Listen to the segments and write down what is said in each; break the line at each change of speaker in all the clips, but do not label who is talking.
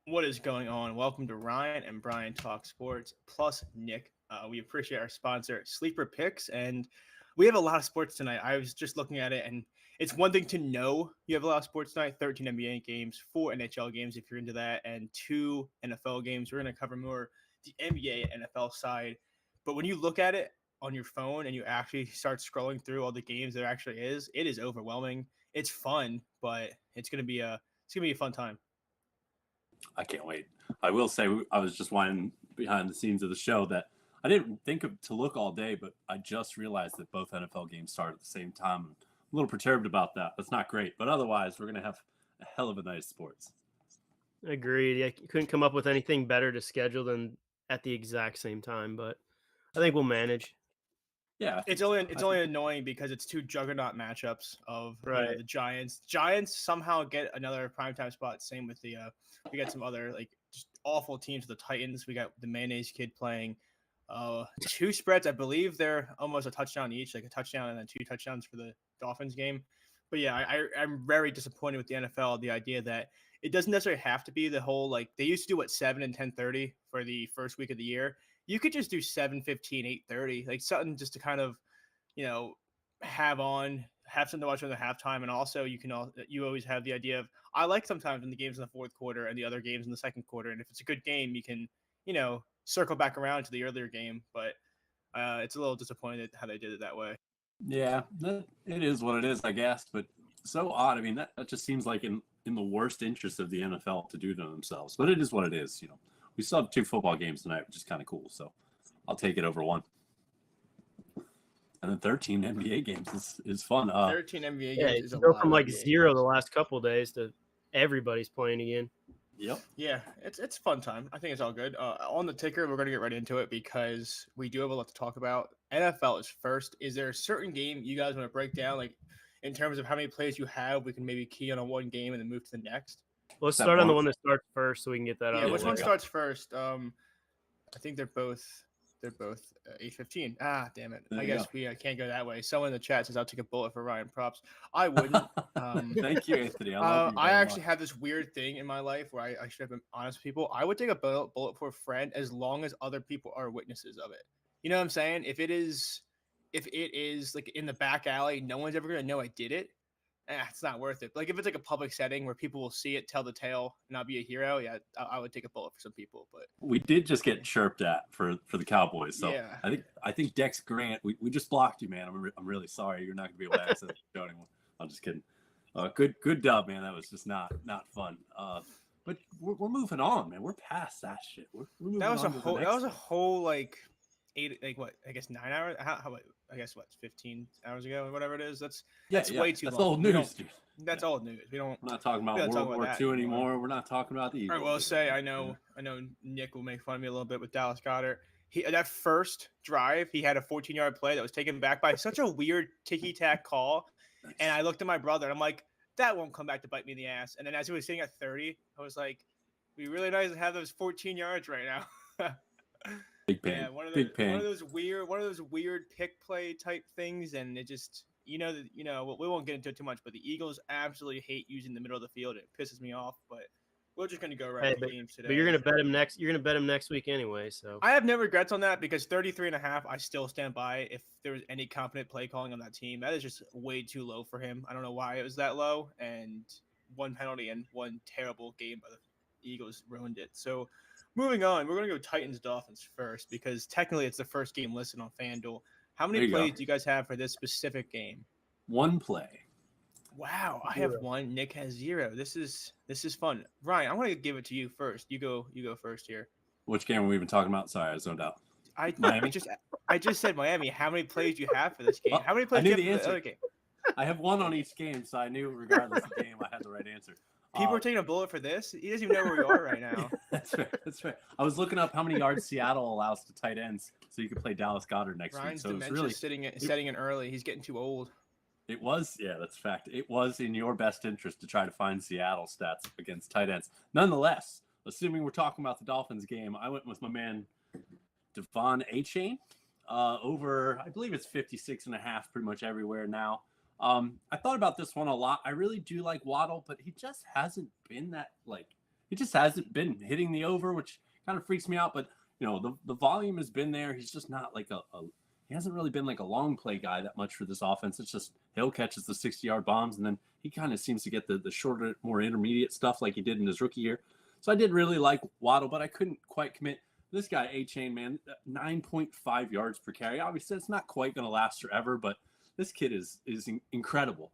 What is going on? Welcome to Ryan and Brian Talk Sports plus Nick. We appreciate our sponsor, Sleeper Picks, and we have a lot of sports tonight. I was just looking at it, and it's one thing to know you have a lot of sports tonight: 13 NBA games, 4 NHL games if you're into that, and 2 NFL games. We're going to cover more the NBA and NFL side, but when you look at it on your phone and you actually start scrolling through all the games there actually is, it is overwhelming. It's fun, but it's gonna be a fun time.
I can't wait. I will say I was just watching behind the scenes of the show that I didn't think of to look all day, but I just realized that both NFL games start at the same time. I'm a little perturbed about that. That's not great, but otherwise, we're gonna have a hell of a night of sports.
Agreed. Yeah, you couldn't come up with anything better to schedule than at the exact same time, but I think we'll manage.
Yeah,
It's only annoying because it's two juggernaut matchups of
Right.
the Giants. Giants somehow get another primetime spot. Same with the we got some other like just awful teams. The Titans. We got the mayonnaise kid playing. Two spreads. I believe they're almost a touchdown each, like a touchdown and then 2 touchdowns for the Dolphins game. But yeah, I'm very disappointed with the NFL. The idea that it doesn't necessarily have to be the whole like they used to do 7 and 10:30 for the first week of the year. You could just do 7:15, 8:30, like something just to kind of, you know, have something to watch in the halftime, and also you always have the idea of I like sometimes when the games in the fourth quarter and the other games in the second quarter, and if it's a good game, you can circle back around to the earlier game, but it's a little disappointed how they did it that way.
yeah, it is what it is, I guess. But so odd. I mean, that just seems like in the worst interest of the NFL to do to themselves. But it is what it is. We still have 2 football games tonight, which is kind of cool. So I'll take it over one. And then 13 NBA games is fun.
13 NBA
Yeah,
games is a
you go
lot
from
of
like
NBA
0
games.
the last couple of days to everybody's playing again.
Yep.
Yeah, it's fun time. I think it's all good. On the ticker, we're going to get right into it because we do have a lot to talk about. NFL is first. Is there a certain game you guys want to break down, like in terms of how many plays you have? We can maybe key on one game and then move to the next.
Let's
That
start on the
one-
one that starts first so we can get that out
Yeah,
of
which
the
one
way.
starts first? I think they're both 8:15. Ah, damn it!
There
I
you
guess
go.
we can't go that way. Someone in the chat says I'll take a bullet for Ryan. Props. I wouldn't.
Thank you, Anthony. I love you.
I
very
actually
much.
have this weird thing in my life where I should have been honest with people. I would take a bullet for a friend as long as other people are witnesses of it. You know what I'm saying? If it is like in the back alley, no one's ever gonna know I did it. It's not worth it. Like if it's like a public setting where people will see it, tell the tale, and I'll be a hero. Yeah, I would take a bullet for some people. But
We did just get chirped at for the Cowboys. So
yeah,
I think Dex Grant, we just blocked you, man. I'm really sorry. You're not gonna be able to access the show anymore. I'm just kidding. Good dub, man. That was just not fun. But we're moving on, man. We're past that shit. We're moving
that was
on
a
to the
whole.
next
That was a
thing.
whole like 8, like what? I guess 9 hours. How I guess what? 15 hours ago, or whatever it is. That's way too
That's
long.
old
We don't.
news, dude.
That's
Yeah.
old news. We don't.
We're not talking
We
about
don't talk
World
about
War
that
II
anymore.
anymore. We're not talking about the
All
Eagles.
right. Well, say I know Nick will make fun of me a little bit with Dallas Goddard. That first drive, he had a 14-yard play that was taken back by such a weird ticky tack call, and I looked at my brother and I'm like, that won't come back to bite me in the ass. And then as he was sitting at 30, I was like, we really nice to have those 14 yards right now.
Big pain.
Yeah, one of
Big pain.
those weird pick play type things, and it just we won't get into it too much, but the Eagles absolutely hate using the middle of the field. It pisses me off, but we're just gonna go right
Hey,
into games today.
but you're gonna bet him next. You're gonna bet him next week anyway. So
I have no regrets on that because 33.5, I still stand by. If there was any confident play calling on that team, that is just way too low for him. I don't know why it was that low, and one penalty and one terrible game by the Eagles ruined it. So moving on, we're going to go Titans Dolphins first because technically it's the first game listed on FanDuel. How
There
many
you go.
plays do you guys have for this specific game?
One play.
Wow, I have
0.
one. Nick has 0. This is fun. Ryan, I'm going to give it to you first. You go first here.
Which game are we even talking about? Sorry, I zoned out. Miami?
I just said Miami. How many plays do you have for this game? How many plays
I
do
knew
you
the
have for the
answer.
other game?
I have one on each game, so I knew regardless of the game, I had the right answer.
People are taking a bullet for this. He doesn't even know where we are right now.
That's right. That's right. I was looking up how many yards Seattle allows to tight ends, so you could play Dallas Goddard next
Ryan's
week. So it's
dementia setting in early. He's getting too old.
it was, yeah, that's a fact. It was in your best interest to try to find Seattle stats against tight ends. Nonetheless, assuming we're talking about the Dolphins game, I went with my man Devon Achane over, I believe it's 56.5 pretty much everywhere now. I thought about this one a lot. I really do like Waddle, but he just hasn't been that he just hasn't been hitting the over, which kind of freaks me out. But the volume has been there. He's just not like he hasn't really been like a long play guy that much for this offense. It's just Hill catches the 60-yard bombs, and then he kind of seems to get the shorter, more intermediate stuff like he did in his rookie year. So I did really like Waddle, but I couldn't quite commit. This guy, A-Chain, man, 9.5 yards per carry. Obviously, it's not quite going to last forever, but this kid is incredible.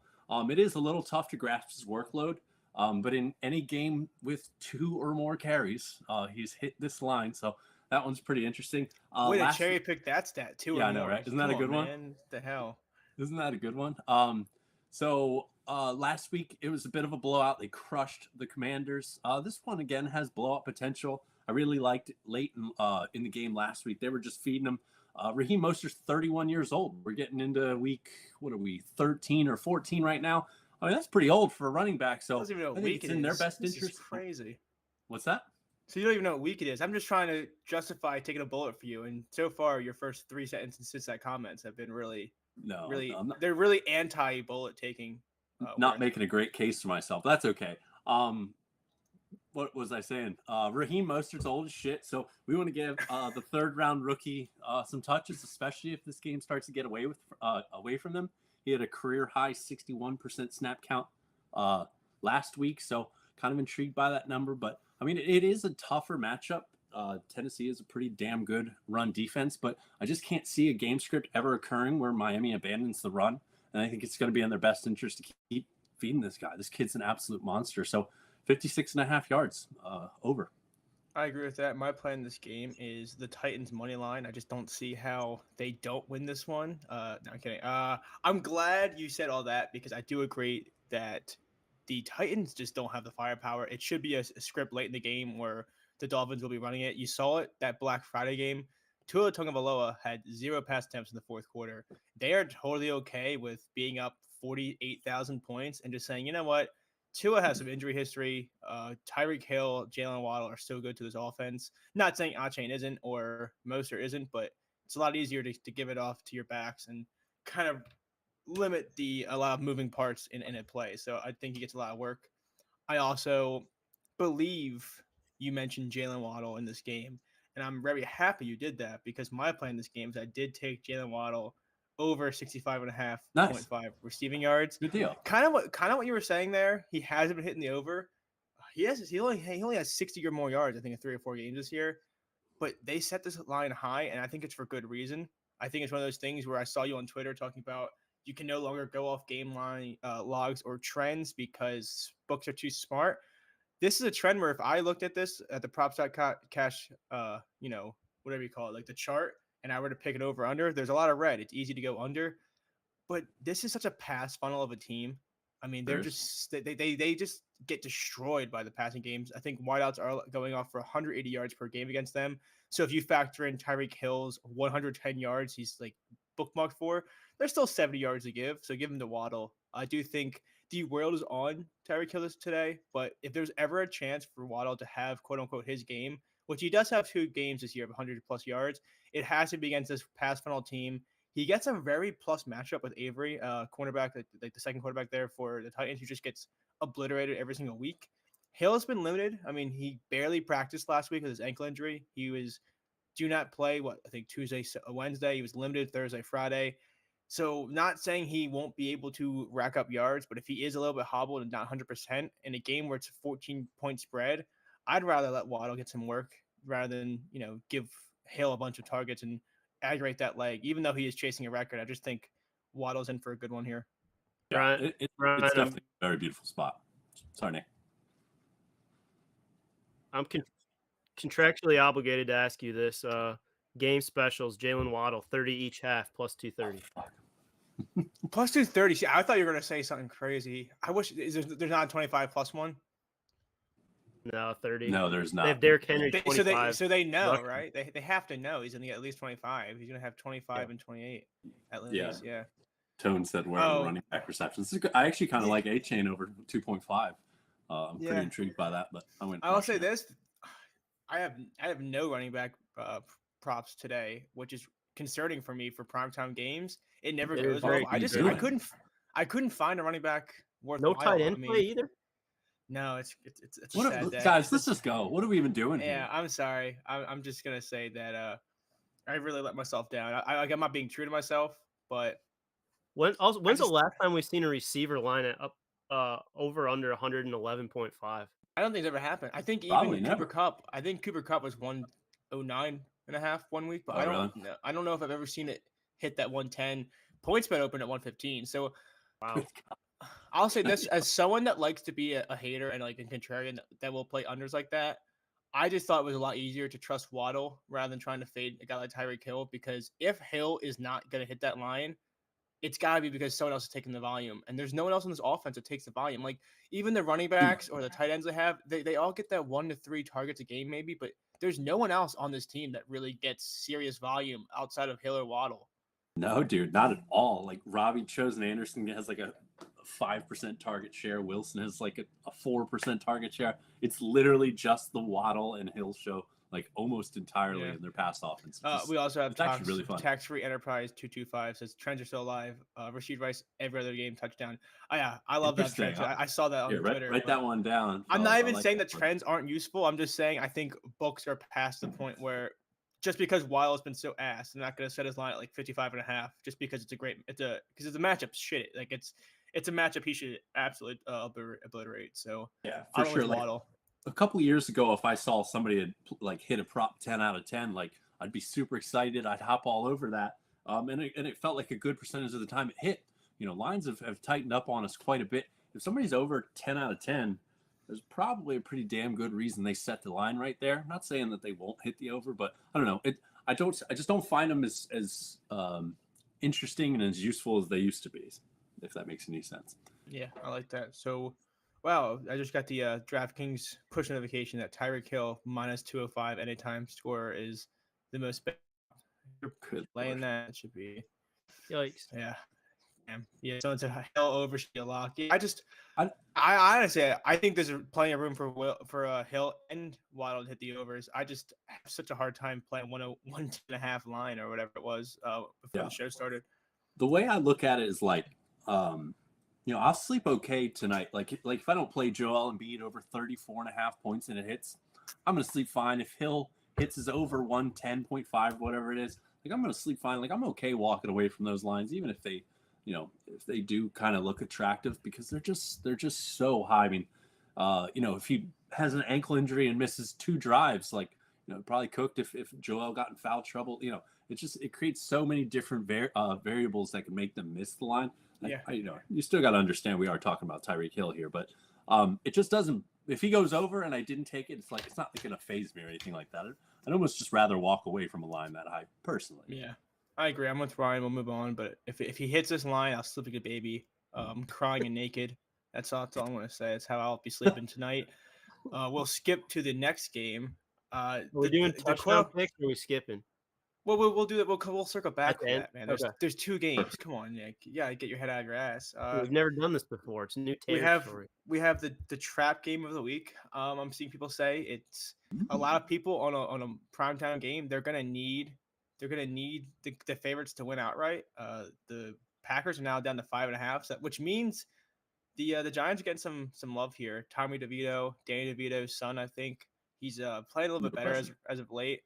It is a little tough to grasp his workload, but in any game with 2 or more carries, he's hit this line. So that one's pretty interesting.
Way to cherry pick that stat too.
Yeah, I know, right? Isn't that a good one?
Man, the hell.
Isn't that a good one? So last week it was a bit of a blowout. They crushed the Commanders. This one again has blowout potential. I really liked it late in the game last week. They were just feeding them. Raheem Mostert's 31 years old. We're getting into week, 13 or 14 right now. I mean, that's pretty old for a running back. So I think it's in their best interest.
This is crazy.
What's that?
So you don't even know what week it is. I'm just trying to justify taking a bullet for you. And so far, your first 3 sentences since that comments have been really, they're really anti-bullet taking.
Not making a great case for myself. That's okay. What was I saying? Raheem Mostert's old as shit. So we want to give the 3rd-round rookie some touches, especially if this game starts to get away from them. He had a career-high 61% snap count last week. So kind of intrigued by that number. But, I mean, it is a tougher matchup. Tennessee is a pretty damn good run defense. But I just can't see a game script ever occurring where Miami abandons the run. And I think it's going to be in their best interest to keep feeding this guy. This kid's an absolute monster. So 56.5 yards over.
I agree with that. My plan in this game is the Titans money line. I just don't see how they don't win this one. No, I'm kidding. I'm glad you said all that because I do agree that the Titans just don't have the firepower. It should be a script late in the game where the Dolphins will be running it. You saw it that Black Friday game. Tua Tagovailoa had 0 pass attempts in the 4th quarter. They are totally okay with being up 48,000 points and just saying, you know what? Tua has some injury history. Tyreek Hill, Jalen Waddle are so good to this offense. Not saying A-Chain isn't or Mostert isn't, but it's a lot easier to give it off to your backs and kind of limit a lot of moving parts in a play. So I think he gets a lot of work. I also believe you mentioned Jalen Waddle in this game, and I'm very happy you did that because my plan in this game is I did take Jalen Waddle over 65.5
nice.
Receiving yards.
Good deal.
Kind of what you were saying there. He hasn't been hitting the over. He only has 60 or more yards, I think, in 3 or 4 games this year. But they set this line high, and I think it's for good reason. I think it's one of those things where I saw you on Twitter talking about you can no longer go off game line logs or trends because books are too smart. This is a trend where if I looked at this at the props.cash, whatever you call it, like the chart, and I were to pick it over under, there's a lot of red. It's easy to go under, but this is such a pass funnel of a team. I mean, they're just they just get destroyed by the passing games. I think wideouts are going off for 180 yards per game against them. So if you factor in Tyreek Hill's 110 yards, he's like bookmarked for. There's still 70 yards to give. So give him to Waddle. I do think the world is on Tyreek Hill today, but if there's ever a chance for Waddle to have quote unquote his game, which he does have 2 games this year of 100 plus yards, it has to be against this pass funnel team. He gets a very plus matchup with Avery, cornerback, like the second quarterback there for the Titans, who just gets obliterated every single week. Hill has been limited. I mean, he barely practiced last week with his ankle injury. He was do not play, I think Tuesday, Wednesday. He was limited Thursday, Friday. So not saying he won't be able to rack up yards, but if he is a little bit hobbled and not 100% in a game where it's a 14-point spread, I'd rather let Waddle get some work rather than, give Hill a bunch of targets and aggravate that leg. Even though he is chasing a record, I just think Waddle's in for a good one here.
Yeah, it's definitely a very beautiful spot. Sorry, Nick.
I'm contractually obligated to ask you this. Game specials, Jalen Waddle, 30 each half, plus 230.
Plus 230. See, I thought you were going to say something crazy. I wish there's not a 25 plus one.
No, 30.
No, there's not.
They have Derrick Henry 25.
So they know, right? They have to know he's going to get at least 25. He's going to have 25 and 28 at least. Yeah.
Tone said where the running back receptions. I actually kind of like A-Chain over 2.5. I'm pretty intrigued by that, but I will
say this: I have no running back props today, which is concerning for me for primetime games. It never goes well. I couldn't find a running back worthwhile.
No tight end play either.
No, it's a
What
sad day.
guys? Let's just go. What are we even doing
Yeah,
here?
I'm sorry. I'm just gonna say that I really let myself down. I'm not being true to myself, but
When's the
just
last time we've seen a receiver line at up over under 111.5?
I don't think it's ever happened. I think
Probably
even Cooper
never.
Cup. I think Cooper Cup was 109.5 one week, but
Oh, really?
I don't know if I've ever seen it hit that 110. Points bet open at 115. So
Wow.
I'll say this as someone that likes to be a hater and like a contrarian that will play unders like that. I just thought it was a lot easier to trust Waddle rather than trying to fade a guy like Tyreek Hill, because if Hill is not going to hit that line, it's got to be because someone else is taking the volume. And there's no one else in this offense that takes the volume. Like even the running backs or the tight ends they have, they all get that 1 to 3 targets a game maybe, but there's no one else on this team that really gets serious volume outside of Hill or Waddle.
No, dude, not at all. Like Robbie Chosen Anderson has like a 5% target share. Wilson has like a 4% target share. It's literally just the Waddle and Hill show, like almost entirely in their past offense.
We also have
it's actually really fun.
Tax-Free Enterprise 225 says trends are still alive. Rashid Rice every other game touchdown. Oh yeah, I love that trend too. I saw that on Twitter.
Write that one down.
I'm not even saying that trends aren't useful. I'm just saying I think books are past the point where just because Waddle has been so ass, they're not going to set his line at like 55.5 just because it's a matchup shit. Like it's a matchup he should absolutely obliterate. So
yeah, for sure. Like, a couple of years ago, if I saw somebody had like hit a prop 10 out of 10, like I'd be super excited. I'd hop all over that. And it felt like a good percentage of the time it hit. You know, lines have tightened up on us quite a bit. If somebody's over 10 out of 10, there's probably a pretty damn good reason they set the line right there. I'm not saying that they won't hit the over, but I don't know. I just don't find them as interesting and as useful as they used to be, if that makes any sense.
Yeah, I like that. So, wow, I just got the DraftKings push notification that Tyreek Hill minus 205 anytime scorer is the most.
Good
playing
Lord.
that should be.
Yikes.
Yeah. Yeah, someone said Hill over should be a lock. Yeah, I honestly, I think there's plenty of room for Hill and Waddle to hit the overs. I just have such a hard time playing 1.5 line or whatever it was before the show started.
The way I look at it is like, you know, I'll sleep okay tonight. Like if I don't play Joel Embiid over 34.5 points and it hits, I'm gonna sleep fine. If Hill hits his over 110.5, whatever it is, like I'm gonna sleep fine. Like I'm okay walking away from those lines, even if they, you know, if they do kind of look attractive, because they're just so high. I mean, you know, if he has an ankle injury and misses 2 drives, like, you know, probably cooked if Joel got in foul trouble. You know, it creates so many different variables that can make them miss the line.
Yeah.
You know, you still got to understand we are talking about Tyreek Hill here, but it just doesn't. If he goes over and I didn't take it, it's not going to phase me or anything like that. I'd almost just rather walk away from a line that high, personally.
Yeah, I agree. I'm with Ryan. We'll move on. But if he hits this line, I'll sleep like a baby. Crying and naked. That's all I'm going to say. That's how I'll be sleeping tonight. We'll skip to the next game.
Are we doing touchdown picks or are we skipping?
Well, we'll do that. We'll circle back to that, man. There's 2 games. Come on, Nick. Yeah, get your head out of your ass.
We've never done this before. It's a new territory.
We have the trap game of the week. I'm seeing people say it's a lot of people on a primetime game. They're gonna need the favorites to win outright. The Packers are now down to 5.5, which means the Giants are getting some love here. Tommy DeVito, Danny DeVito's son, I think he's playing a little bit better as of late.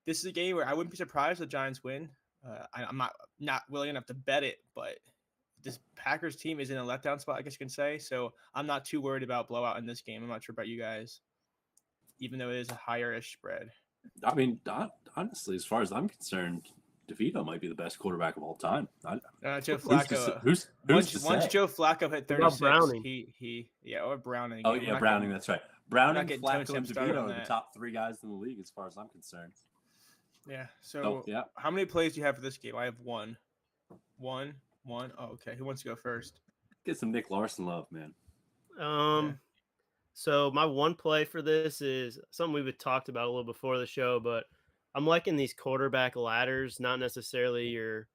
This is a game where I wouldn't be surprised if the Giants win. I'm not willing enough to bet it, but this Packers team is in a letdown spot, I guess you can say. So I'm not too worried about blowout in this game. I'm not sure about you guys, even though it is a higher-ish spread.
I mean, honestly, as far as I'm concerned, DeVito might be the best quarterback of all time.
Joe Flacco. Once Joe Flacco hit 36, or Browning.
Oh yeah, Browning. That's right. Browning, Flacco, and DeVito are the top 3 guys in the league, as far as I'm concerned.
Yeah. So how many plays do you have for this game? I have one. Oh, okay. Who wants to go first?
Get some Nick Larson love, man.
So my one play for this is something we've talked about a little before the show, but I'm liking these quarterback ladders, not necessarily your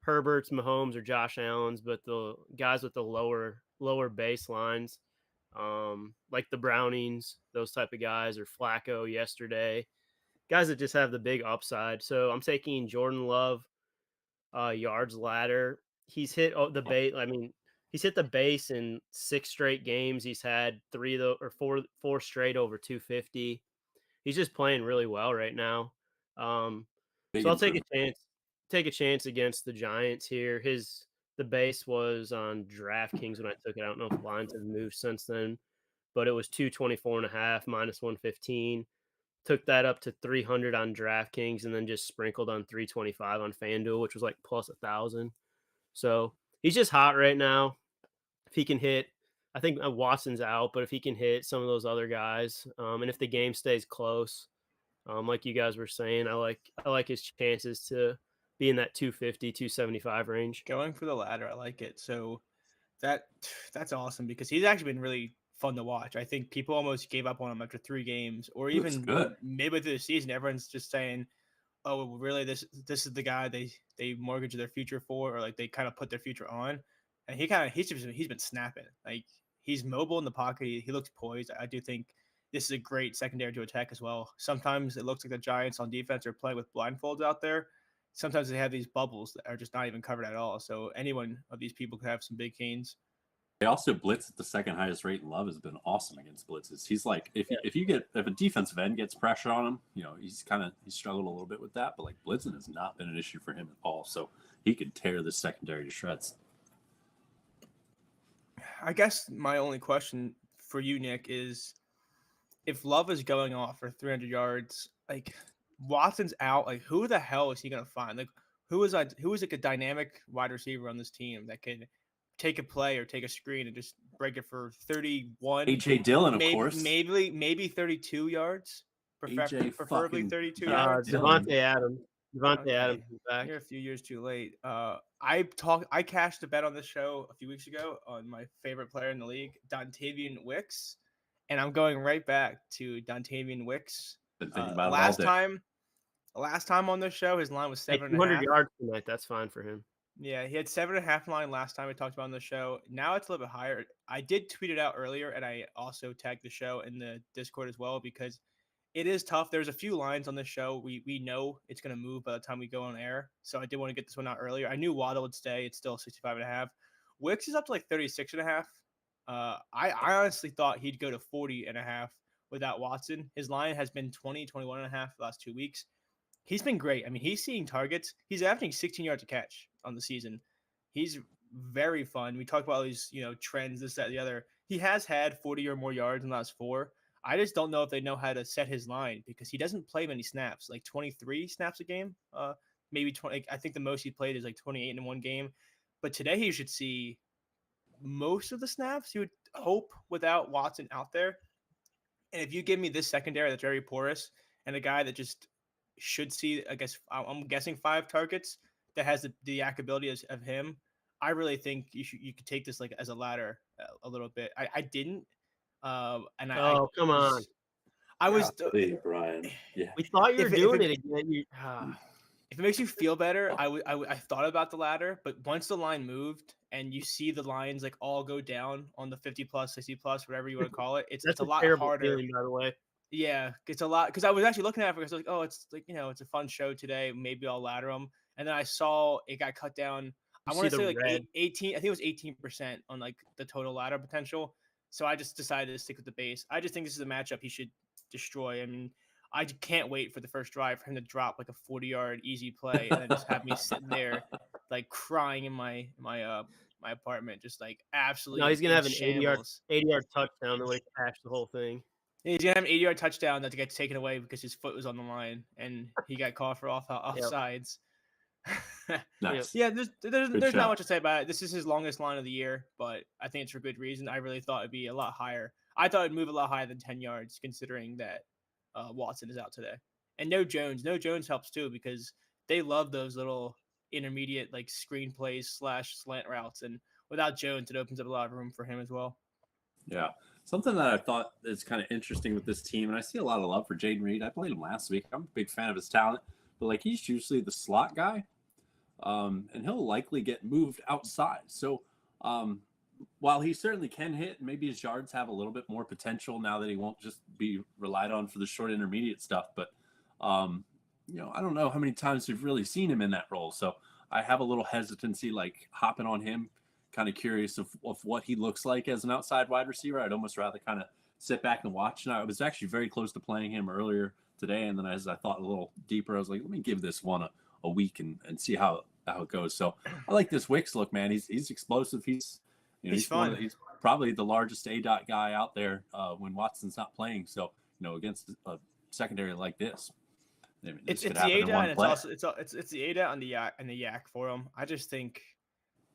Herberts, Mahomes, or Josh Allen's, but the guys with the lower baselines, like the Brownings, those type of guys, or Flacco yesterday. Guys that just have the big upside. So I'm taking Jordan Love, yards ladder. He's hit the bait. I mean, He's hit the base in 6 straight games. He's had 4 straight over 250. He's just playing really well right now.
Big
So I'll take
improvement.
a chance against the Giants here. The base was on DraftKings when I took it. I don't know if the lines have moved since then, but it was 224.5 minus 115. Took that up to 300 on DraftKings and then just sprinkled on 325 on FanDuel, which was like plus 1,000. So he's just hot right now. If he can hit, I think Watson's out, but if he can hit some of those other guys, and if the game stays close, like you guys were saying, I like his chances to be in that 250, 275 range.
Going for the ladder, I like it. So that's awesome because he's actually been really fun to watch. I think people almost gave up on him after 3 games, or
Looks
even
good.
midway through the season. Everyone's just saying, "Oh, really? This is the guy they mortgage their future for, or like they kind of put their future on." And he's been snapping. Like he's mobile in the pocket. He looks poised. I do think this is a great secondary to attack as well. Sometimes it looks like the Giants on defense are playing with blindfolds out there. Sometimes they have these bubbles that are just not even covered at all. So any one of these people could have some big gains.
They also blitz at the second highest rate, and Love has been awesome against blitzes. He's like, if a defensive end gets pressure on him, he's struggled a little bit with that, but like blitzing has not been an issue for him at all. So he could tear the secondary to shreds.
I guess my only question for you, Nick, is if Love is going off for 300 yards, like Watson's out, like who the hell is he gonna find? Like who is like a dynamic wide receiver on this team that can take a play or take a screen and just break it for 31?
AJ Dillon, of
maybe,
course.
Maybe 32 yards. Preferably 32 yards.
Devontae Adams.
Okay.
Adams is back.
You're a few years too late. I cashed a bet on this show a few weeks ago on my favorite player in the league, Dontavian Wicks, and I'm going right back to Dontavian Wicks.
Been thinking about
Last time on this show, his line was 7.5
yards tonight. That's fine for him.
Yeah, he had 7.5 line last time we talked about on the show. Now it's a little bit higher. I did tweet it out earlier, and I also tagged the show in the Discord as well because it is tough. There's a few lines on this show. We know it's going to move by the time we go on air. So I did want to get this one out earlier. I knew Waddle would stay. It's still 65.5. Wicks is up to like 36.5. I honestly thought he'd go to 40.5 without Watson. His line has been 21.5 the last 2 weeks. He's been great. I mean, he's seeing targets. He's averaging 16 yards a catch on the season. He's very fun. We talked about all these, trends, this, that, the other. He has had 40 or more yards in the last 4. I just don't know if they know how to set his line because he doesn't play many snaps, like 23 snaps a game, maybe 20. I think the most he played is like 28 in one game. But today he should see most of the snaps. You would hope without Watson out there. And if you give me this secondary that's very porous and a guy that just should see, I guess I'm guessing 5 targets that has the accountability of him, I really think you could take this like as a ladder a little bit. I didn't. And
come on.
I was
Brian. Yeah.
We thought you were doing it again.
If it makes you feel better, I thought about the ladder, but once the line moved and you see the lines like all go down on the 50 plus, 60 plus, whatever you want to call it, it's a lot harder.
Feeling, by the way.
Yeah, it's a lot because I was actually looking at it because I was like, oh, it's like it's a fun show today. Maybe I'll ladder them, and then I saw it got cut down. I want to say like 18. I think it was 18% on like the total ladder potential. So I just decided to stick with the base. I just think this is a matchup he should destroy. I mean, I can't wait for the first drive for him to drop like a 40-yard easy play and then just have me sitting there like crying in my apartment, just like absolutely.
No, he's gonna have an
shambles.
80-yard touchdown the way he cashed the whole thing.
He's gonna have an 80-yard touchdown that gets taken away because his foot was on the line and he got caught for offsides.
Nice.
Yeah, there's not much to say about it. This is his longest line of the year, but I think it's for good reason. I really thought it'd be a lot higher. I thought it'd move a lot higher than 10 yards, considering that Watson is out today. And no Jones. No Jones helps too because they love those little intermediate like screen plays / slant routes. And without Jones, it opens up a lot of room for him as well.
Yeah. Something that I thought is kind of interesting with this team, and I see a lot of love for Jaden Reed. I played him last week. I'm a big fan of his talent, but like he's usually the slot guy, and he'll likely get moved outside. So while he certainly can hit, maybe his yards have a little bit more potential now that he won't just be relied on for the short intermediate stuff. But I don't know how many times we've really seen him in that role. So I have a little hesitancy, like hopping on him kind of curious of what he looks like as an outside wide receiver. I'd almost rather kind of sit back and watch. And I was actually very close to playing him earlier today. And then as I thought a little deeper, I was like, let me give this one a week and see how it goes. So I like this Wicks look, man. He's explosive. He's
fun.
He's probably the largest A-dot guy out there when Watson's not playing. So, against a secondary like this,
it's the A-dot, and it's the A-dot and the yak for him. I just think,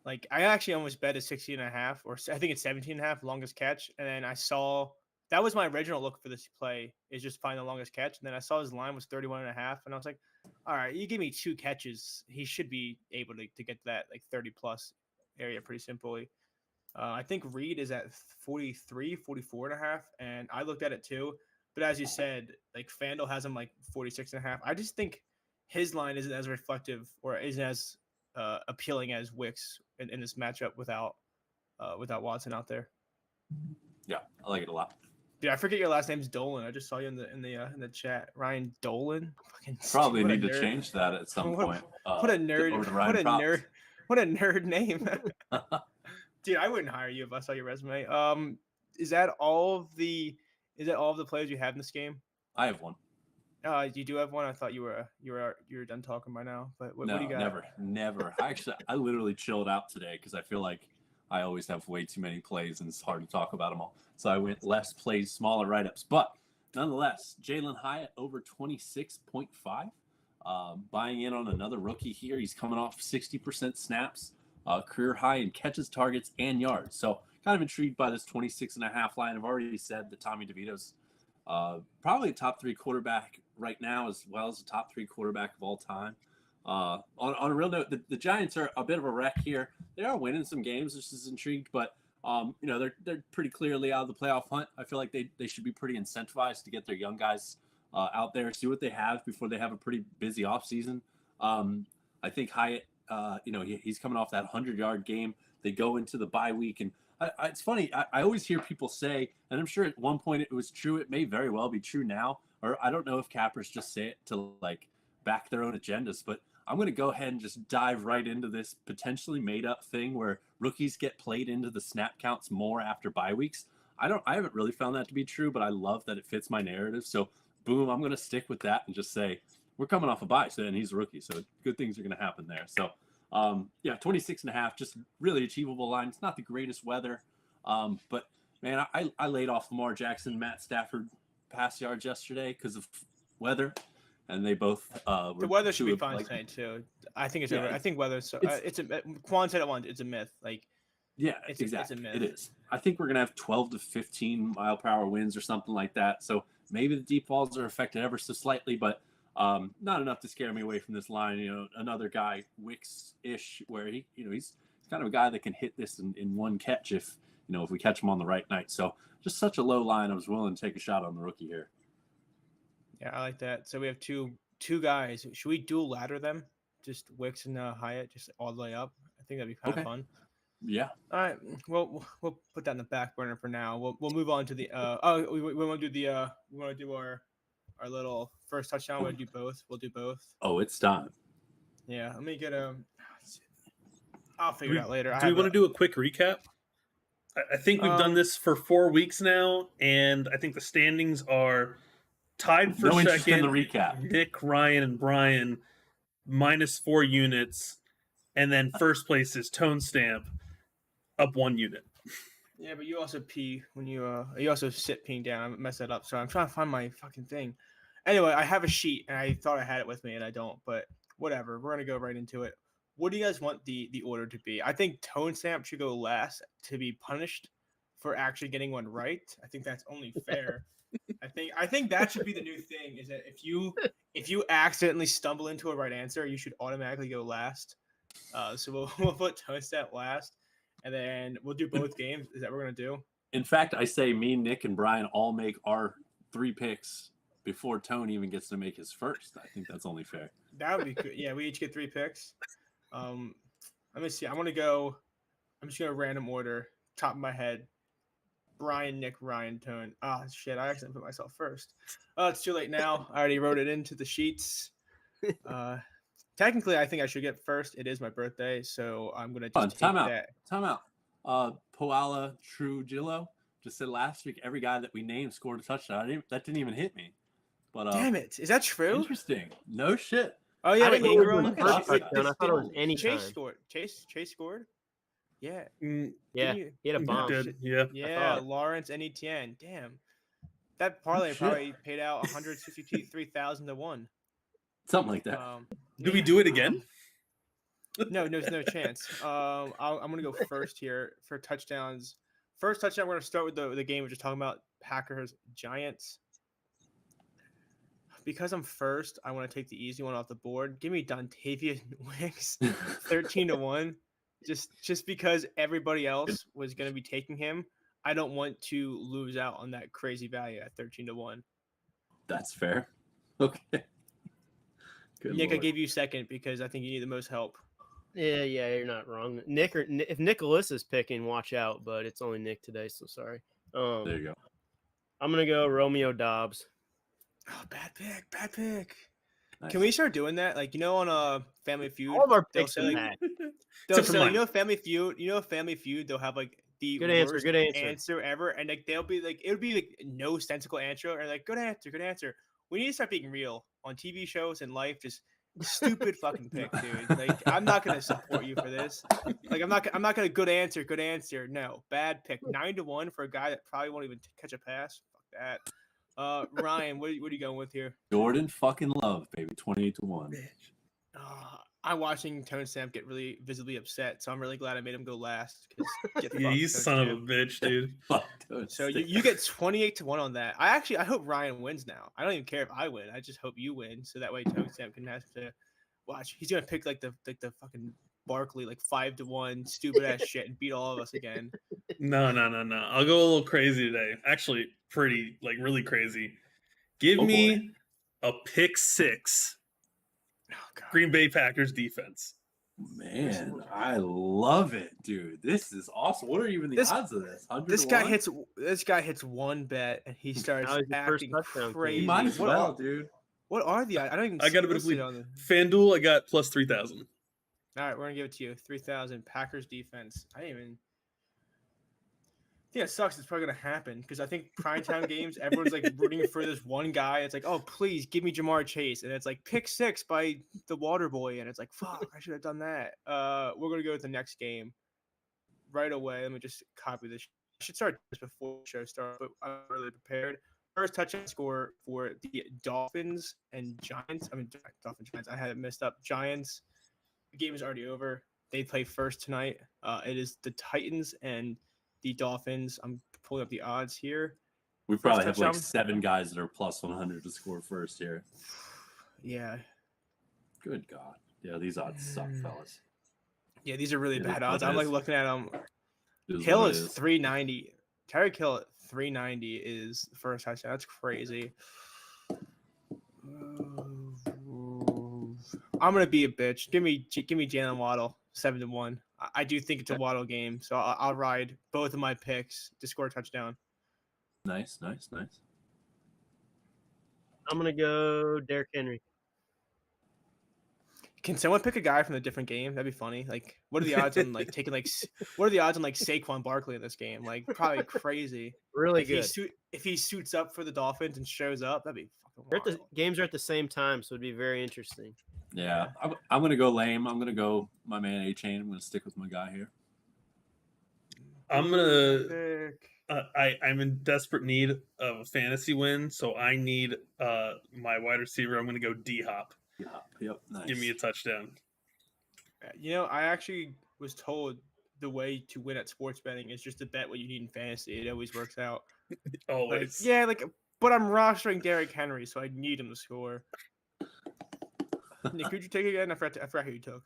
like, I actually almost bet a 16.5, or I think it's 17.5 longest catch, and then I saw that was my original look for this play, is just find the longest catch, and then I saw his line was 31.5, and I was like, all right, you give me 2 catches, he should be able to get to that like 30 plus area pretty simply. I think Reed is at 43, 44.5, and I looked at it too. But as you said, like FanDuel has him like 46.5. I just think his line isn't as reflective or isn't as appealing as Wicks in this matchup without Watson out there.
Yeah, I like it a lot.
Dude, I forget your last name's Dolan. I just saw you in the chat, Ryan Dolan.
Probably need to change that at some point.
What a nerd! What a nerd name. Dude, I wouldn't hire you if I saw your resume. Is that all of the players you have in this game?
I have one.
You do have one. I thought you were done talking by now. But what do you got?
Never. I literally chilled out today because I feel like I always have way too many plays and it's hard to talk about them all. So I went less plays, smaller write-ups. But nonetheless, Jalen Hyatt over 26.5. Buying in on another rookie here. He's coming off 60% snaps. Career high in catches, targets, and yards. So kind of intrigued by this 26.5 line. I've already said that Tommy DeVito's probably a top 3 quarterback right now, as well as a top 3 quarterback of all time. On a real note, the Giants are a bit of a wreck here. They are winning some games, which is intrigued, but they're pretty clearly out of the playoff hunt. I feel like they should be pretty incentivized to get their young guys out there, see what they have before they have a pretty busy offseason. I think Hyatt, he's coming off that 100-yard game. They go into the bye week, and it's funny. I always hear people say, and I'm sure at one point it was true. It may very well be true now, or I don't know if cappers just say it to like back their own agendas. But I'm going to go ahead and just dive right into this potentially made-up thing where rookies get played into the snap counts more after bye weeks. I haven't really found that to be true, but I love that it fits my narrative. So, boom, I'm going to stick with that and just say, we're coming off a bye, so and he's a rookie, so good things are going to happen there. So, 26.5, just really achievable line. It's not the greatest weather, but man, I laid off Lamar Jackson, Matt Stafford pass yards yesterday because of weather, and they both
the weather should be fine tonight too. I think it's over. I think weather. So it's a Quan said it once. It's a myth. Like
exactly.
It's a myth.
It is. I think we're gonna have 12 to 15 mile per hour winds or something like that. So maybe the deep balls are affected ever so slightly, but not enough to scare me away from this line. Another guy, Wicks-ish, where he's kind of a guy that can hit this in one catch if we catch him on the right night. So just such a low line. I was willing to take a shot on the rookie here.
Yeah, I like that. So we have two guys. Should we dual ladder them? Just Wicks and Hyatt, just all the way up. I think that'd be kind of fun.
Yeah.
All right. Well, we'll put that in the back burner for now. We'll move on to the. We want to do our little first touchdown. We'll do both.
Oh, it's time.
Yeah. Let me get I'll figure it out later.
Do we want to do a quick recap? I think we've done this for 4 weeks now, and I think the standings are tied for second.
In the recap.
Nick, Ryan, and Brian -4 units, and then first place is Tone Stamp up 1 unit.
Yeah, but you also pee when you also sit peeing down. I messed that up, so I'm trying to find my fucking thing. Anyway, I have a sheet, and I thought I had it with me, and I don't. But whatever, we're gonna go right into it. What do you guys want the order to be? I think Tone Stamp should go last to be punished for actually getting one right. I think that's only fair. I think that should be the new thing. Is that if you accidentally stumble into a right answer, you should automatically go last. So we'll put Tone Stamp last. And then we'll do both games. Is that what we're going to do?
In fact, I say me, Nick, and Brian all make our 3 picks before Tone even gets to make his first. I think that's only fair.
That would be good. Yeah, we each get 3 picks. Let me see. I'm just going to random order, top of my head. Brian, Nick, Ryan, Tone. Ah, shit. I accidentally put myself first. It's too late now. I already wrote it into the sheets. technically, I think I should get first. It is my birthday, so I'm gonna
Hold on,
just take
time out.
that.
Time out. Poala Trujillo just said last week every guy that we named scored a touchdown. That didn't even hit me. But
Damn it! Is that true?
interesting. No shit.
Oh yeah,
I
wait,
didn't know it was
Ingram.
the first
Wait,
touchdown. I thought it was any
Chase
time.
scored. Chase scored. Yeah.
Yeah,
Didn't you-
he had a
He
bomb.
did. Yeah.
Yeah,
thought.
Lawrence and Etienne. Damn. That parlay
shit.
probably paid out 163,000 to 1.
Something like that.
Do we do it again?
No, there's no chance. I'm gonna go first here for touchdowns. First touchdown, we're gonna start with the game we're just talking about, Packers Giants. Because I'm first, I want to take the easy one off the board. Give me Dontavian Wicks, 13 to 1. Just because everybody else was gonna be taking him, I don't want to lose out on that crazy value at 13 to 1.
That's fair. Okay. Good
Nick, I
Lord.
gave you second because I think you need the most help.
Yeah, you're not wrong. If Nicholas is picking, watch out. But it's only Nick today, so sorry.
There you go.
I'm gonna go Romeo Dobbs.
Oh, bad pick.
Nice.
Can we start doing that? Like, on Family Feud,
All of our
they'll
picks
say,
are
like,
bad.
they'll
Except for
say,
mine.
Family Feud, they'll have like the
Good answer,
worst
good answer.
ever, and like they'll be like, it would be like no sensical answer, and like good answer. We need to start being real on TV shows and life. Just stupid fucking pick, dude. Like, I'm not gonna support you for this. Like, I'm not gonna good answer. No, bad pick. 9 to 1 for a guy that probably won't even catch a pass. Fuck that. Ryan, what are you going with here?
Jordan fucking Love, baby. 28 to 1.
I'm watching Tone Stamp get really visibly upset, so I'm really glad I made him go last. Get
Yeah, you
fucked,
son of
Tone
a bitch, dude.
Fuck those
So
sticks.
you get 28 to 1 on that. I hope Ryan wins now. I don't even care if I win. I just hope you win, so that way Tone Stamp can have to watch. He's gonna pick like the fucking Barkley like 5 to 1 stupid ass shit and beat all of us again.
No. I'll go a little crazy today. Actually, really crazy. Give
Oh,
me a pick 6.
Oh god.
Green Bay Packers defense.
Man, I love it, dude. This is awesome. What are even the odds of this? 100
This
to
guy
1?
this guy hits one bet and he starts
Now he's the first
acting
touchdown king.
crazy.
You might as
What
well,
are-
dude.
What are the odds? I don't even.
I got a bit of
see
lead.
on the.
FanDuel, I got plus 3,000.
All right, we're gonna give it to you. 3,000 Packers defense. I didn't even. I think it sucks. It's probably gonna happen because I think primetime games, everyone's like rooting for this one guy. It's like, oh please give me Jamar Chase, and it's like pick 6 by the Water Boy, and it's like, fuck, I should have done that. We're gonna go with the next game right away. Let me just copy this. I should start this before the show starts, but I'm really prepared. First touchdown score for the Dolphins and Giants. I mean, Dolphins Giants. I had it messed up. Giants. The game is already over. They play first tonight. It is the Titans and the Dolphins. I'm pulling up the odds here.
We probably have like
touchdown.
7 guys that are plus 100 to score first here.
Yeah.
Good God. Yeah, these odds suck, fellas.
Yeah, these are really
It is
bad
what
odds.
it
I'm like
is.
looking at them.
It
Hill
what it
is 390. Tyreek Hill at 390 is the first touchdown. That's crazy. I'm gonna be a bitch. Give me Jalen Waddle 7 to 1. I do think it's a Waddle game, so I'll ride both of my picks to score a touchdown.
Nice.
I'm gonna go Derrick Henry.
Can someone pick a guy from a different game? That'd be funny. Like, what are the odds on like taking like what are the odds on like Saquon Barkley in this game? Like, probably crazy.
Really
If
good.
if he suits up for the Dolphins and shows up, that'd be fucking
They're at the
wild.
games are at the same time, so it'd be very interesting.
Yeah, I'm going to go lame. I'm going to go my man A-Chain. I'm going to stick with my guy here.
I'm gonna.
Pick.
I'm in desperate need of a fantasy win, so I need my wide receiver. I'm gonna go D-Hop.
Yep. Nice.
Give me a touchdown.
I actually was told the way to win at sports betting is just to bet what you need in fantasy. It always works out.
Always.
But I'm rostering Derrick Henry, so I need him to score. Nick, could you take it again? I forgot who you took.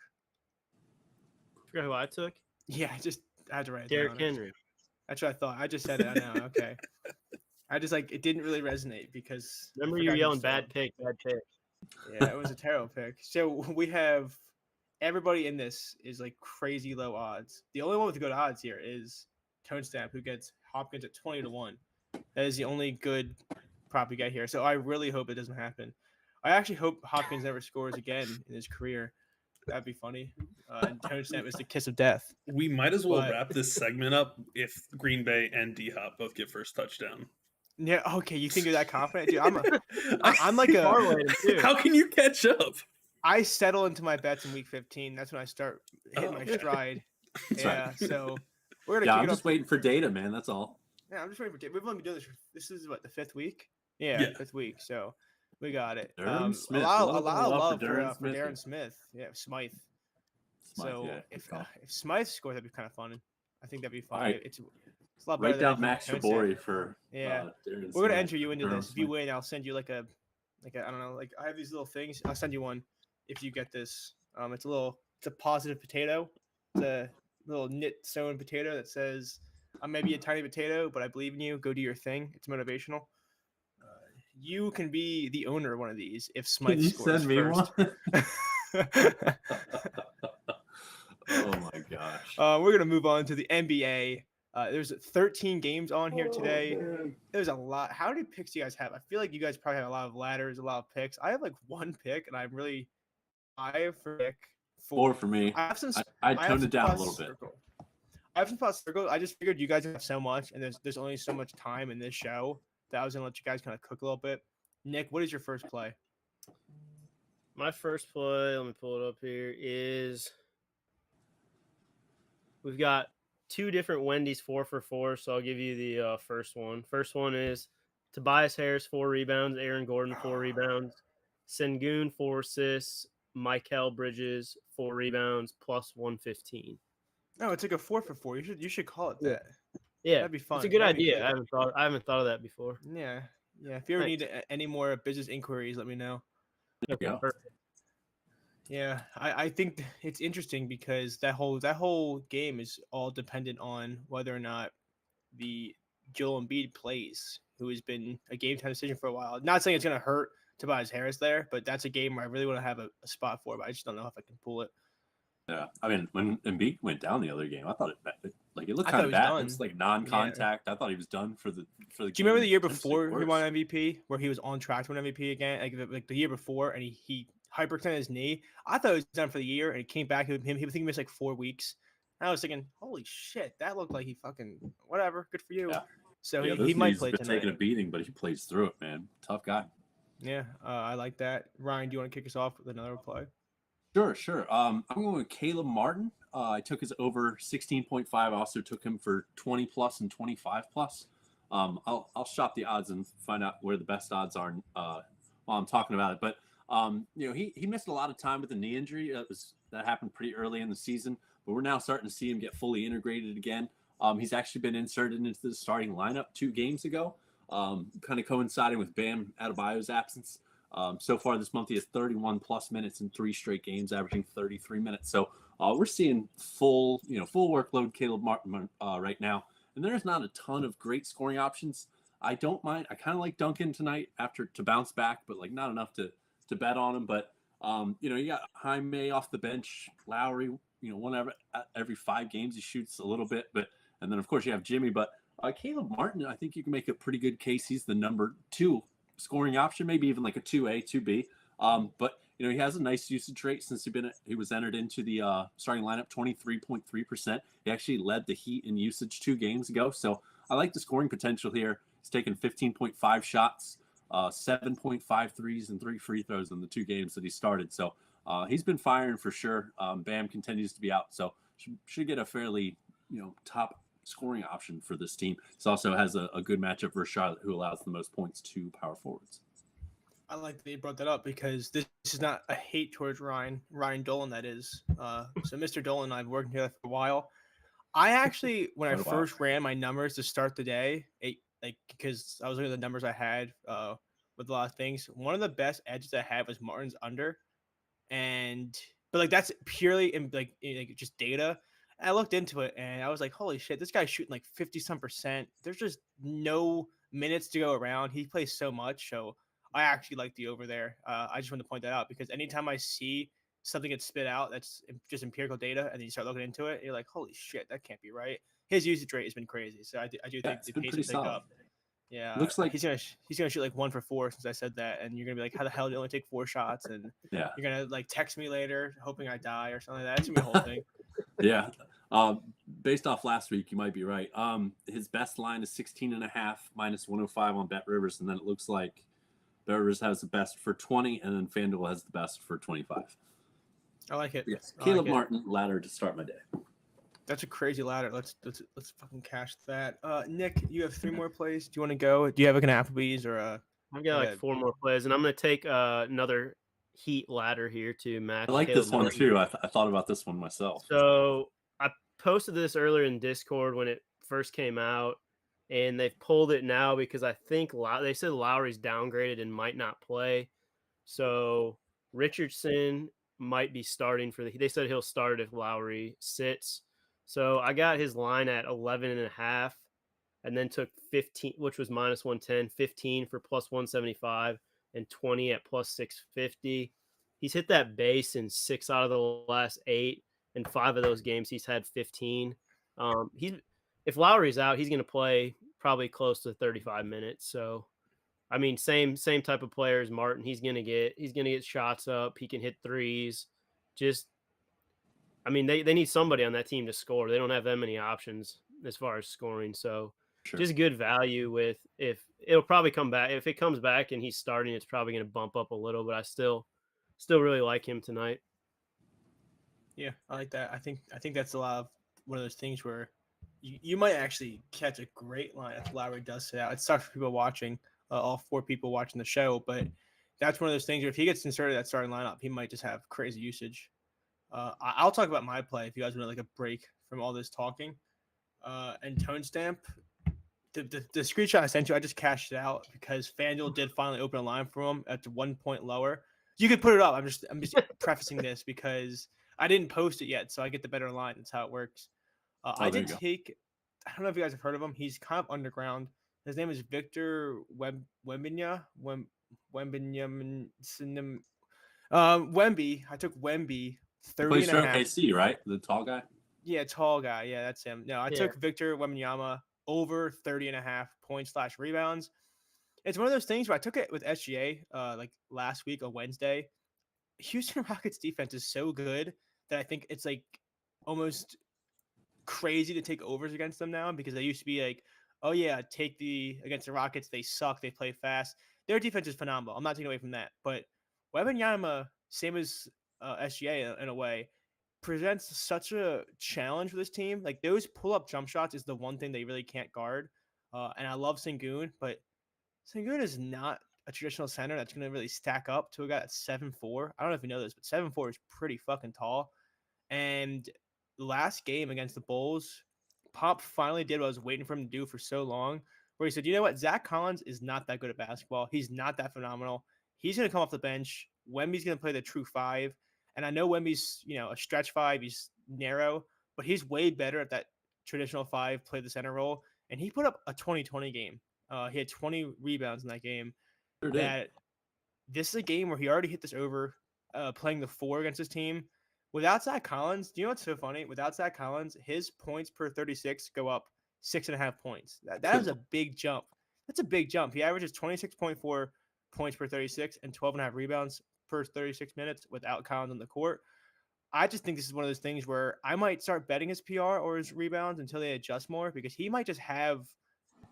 Forgot who I took?
Yeah, I had to write it
Derrick
down.
Henry.
That's what I thought. I just said it. I know. Okay. I just it didn't really resonate because.
Remember
I
you were
forgot who
yelling
said
bad pick, bad pick.
Yeah, it was a terrible pick. So we have everybody in this is like crazy low odds. The only one with good odds here is Tone Stamp, who gets Hopkins at 20 to 1. That is the only good prop we got here. So I really hope it doesn't happen. I actually hope Hopkins never scores again in his career. That'd be funny. And Tony Snap is the kiss of death.
We might as well
But-
wrap this segment up if Green Bay and D Hop both get first touchdown.
Yeah. Okay. You think you're that confident, dude? I'm like a.
Parlay them, too.
How can you catch up?
I settle into my bets in week 15. That's when I start hitting my
Okay.
stride.
That's
Yeah.
right.
So we're gonna.
Yeah,
kick
I'm
it
just
off.
waiting for data, man. That's all.
Yeah, I'm just waiting for. We've only been doing this. This is what, the 5th week? Yeah,
Yeah.
5th week. So we got it.
Durham Smith.
A lot
What
of
a love
love
for
for
Durham Smith.
Darren Smith. Yeah, Smythe. So
Yeah,
if
good call.
Smythe scores, that'd be kind of fun. I think that'd be fun.
Alright.
It's a lot better
Write
than
down Max
Tony Snap.
Shabori for
Yeah.
Darren
We're gonna
Smith,
enter you into
Durham
this. If you
Smith.
win, I'll send you like a I don't know, like I have these little things. I'll send you one if you get this. It's a positive potato. It's a little knit sewn potato that says, "I may be a tiny potato, but I believe in you. Go do your thing." It's motivational. You can be the owner of one of these if Smythe
Can you
scores
send me
first.
one? Oh my gosh.
We're gonna move on to the NBA. There's 13 games on here today.
Man.
There's a lot. How many picks do you guys have? I feel like you guys probably have a lot of ladders, a lot of picks. I have like one pick, and I'm really five for pick.
Four for me.
I have some.
I
I have
toned
some
it down a
spots
little bit.
circled. I have some spots circled. I just figured you guys have so much, and there's only so much time in this show that I was gonna let you guys kind of cook a little bit. Nick, what is your first play?
My first play, let me pull it up here, is we've got two different Wendy's 4 for 4, so I'll give you the first one. First one is Tobias Harris, 4 rebounds, Aaron Gordon, 4 rebounds, Sengun, 4 assists, Michael Bridges, 4 rebounds, plus 115.
No, it's like a 4 for 4. You should call it
Yeah.
that.
Yeah,
That'd be fun.
it's a good
That'd be
idea. I haven't thought of that before.
Yeah, yeah. If you ever
Thanks.
need any more business inquiries, let me know.
Okay,
go.
perfect.
Yeah, I think it's interesting because that whole game is all dependent on whether or not the Joel Embiid plays, who has been a game time decision for a while. Not saying it's gonna hurt Tobias Harris there, but that's a game where I really want to have a spot for, but I just don't know if I can pull it.
Yeah, I mean, when Embiid went down the other game, I thought it looked
I
kind
thought
of
he was
bad.
done.
It's like non-contact. I thought he was done for the.
Do you remember the year
potentially
before he
worse.
won MVP, where he was on track to win MVP again, like the year before, and he hyperextended his knee? I thought he was done for the year, and he came back. He missed like 4 weeks. And I was thinking, holy shit, that looked like he fucking whatever. Good for you.
Yeah.
So
Yeah,
he
those
might
knees
play
have been
tonight.
taking a beating, but he plays through it, man. Tough guy.
Yeah, I like that. Ryan, do you want to kick us off with another play?
Sure. I'm going with Caleb Martin. I took his over 16.5. I also took him for 20 plus and 25 plus. I'll shop the odds and find out where the best odds are while I'm talking about it. But he missed a lot of time with a knee injury. That happened pretty early in the season, but we're now starting to see him get fully integrated again. He's actually been inserted into the starting lineup 2 games ago, kind of coinciding with Bam Adebayo's absence. So far this month, he has 31 plus minutes in 3 straight games, averaging 33 minutes. So we're seeing full workload Caleb Martin right now. And there's not a ton of great scoring options. I don't mind. I kind of like Duncan tonight to bounce back, but like not enough to bet on him. But you got Jaime off the bench, Lowry. Whenever every 5 games he shoots a little bit, and then of course you have Jimmy. But Caleb Martin, I think you can make a pretty good case. He's the number 2 scoring option, maybe even like a 2A, 2B. But he has a nice usage rate since he was entered into the starting lineup, 23.3%. He actually led the Heat in usage 2 games ago. So I like the scoring potential here. He's taken 15.5 shots, 7.5 threes, and 3 free throws in the 2 games that he started. So he's been firing for sure. Bam continues to be out, so should get a fairly top scoring option for this team. This also has a good matchup for Charlotte, who allows the most points to power forwards.
I like that you brought that up because this is not a hate towards Ryan Dolan, that is. So Mr. Dolan and I have worked together for a while. I actually, when I
Quite a while.
first ran my numbers to start the day, because I was looking at the numbers I had with a lot of things, one of the best edges I had was Martin's under, but that's purely in like just data. And I looked into it and I was like, holy shit, this guy's shooting like 50-some%. There's just no minutes to go around. He plays so much, so I actually like the over there. I just want to point that out because anytime I see something get spit out that's just empirical data, and then you start looking into it, you're like, holy shit, that can't be right. His usage rate has been crazy, so I do think
it's
the
been
pace
pretty
will pick
solid.
up. Yeah,
Looks like
he's gonna shoot like 1 for 4 since I said that, and you're gonna be like, how the hell did you only take 4 shots? And
yeah,
you're gonna like text me later hoping I die or something like that. It's gonna be a whole thing.
yeah. Based off last week, you might be right. His best line is 16.5 minus 105 on Bet Rivers, and then it looks like Bet Rivers has the best for 20, and then FanDuel has the best for 25.
I like it.
Yes,
I
Caleb
like it.
Martin ladder to start my day.
That's a crazy ladder. Let's fucking cash that. Nick, you have 3 more plays. Do you want to go? Do you have like an Applebee's or a?
I've got like 4 more plays, and I'm going to take another Heat ladder here to match.
I like
Caleb
this one
Martin.
too. I thought about this one myself.
So I posted this earlier in Discord when it first came out, and they've pulled it now because I think they said Lowry's downgraded and might not play. So Richardson might be starting they said he'll start if Lowry sits. So I got his line at 11.5 and then took 15, which was minus 110, 15 for plus 175 and 20 at plus 650. He's hit that base in 6 out of the last 8, and 5 of those games he's had 15. If Lowry's out, he's going to play probably close to 35 minutes. So, I mean, same type of player as Martin. He's going to get shots up. He can hit threes. I mean, they need somebody on that team to score. They don't have that many options as far as scoring. So, just good value if it'll probably come back. If it comes back and he's starting, it's probably going to bump up a little, but I still really like him tonight.
Yeah, I like that. I think that's a lot of one of those things where you might actually catch a great line if Lowry does sit out. It sucks for people watching, all 4 people watching the show, but that's one of those things where if he gets inserted that starting lineup, he might just have crazy usage. I'll talk about my play if you guys want like a break from all this talking. And Tone Stamp, the screenshot I sent you, I just cashed it out because FanDuel did finally open a line for him at 1 point lower. You could put it up. I'm just prefacing this because I didn't post it yet, so I get the better line. That's how it works. I don't know if you guys have heard of him. He's kind of underground. His name is Victor Wembanyama. Wemby. I took Wemby 30 and a half.
OKC, right? The tall guy?
Yeah, tall guy. Yeah, that's him. No, I took Victor Wembanyama over 30.5 points/rebounds. It's one of those things where I took it with SGA like last week on Wednesday. Houston Rockets defense is so good that I think it's like almost crazy to take overs against them now because they used to be like, oh yeah, against the Rockets, they suck, they play fast. Their defense is phenomenal. I'm not taking away from that, but Wembanyama, same as SGA in a way, presents such a challenge for this team. Like those pull-up jump shots is the one thing they really can't guard. And I love Sengun, but Sengun is not a traditional center that's going to really stack up to a guy that's 7'4". I don't know if you know this, but 7'4" is pretty fucking tall. And last game against the Bulls, Pop finally did what I was waiting for him to do for so long, where he said, you know what? Zach Collins is not that good at basketball. He's not that phenomenal. He's going to come off the bench. Wemby's going to play the true 5. And I know Wemby's, a stretch 5. He's narrow, but he's way better at that traditional 5, play the center role. And he put up a 20-20 game. He had 20 rebounds in that game. This is a game where he already hit this over playing the 4 against his team. Without Zach Collins, do you know what's so funny? Without Zach Collins, his points per 36 go up 6.5 points. That is a big jump. That's a big jump. He averages 26.4 points per 36 and 12.5 rebounds per 36 minutes without Collins on the court. I just think this is one of those things where I might start betting his PR or his rebounds until they adjust more because he might just have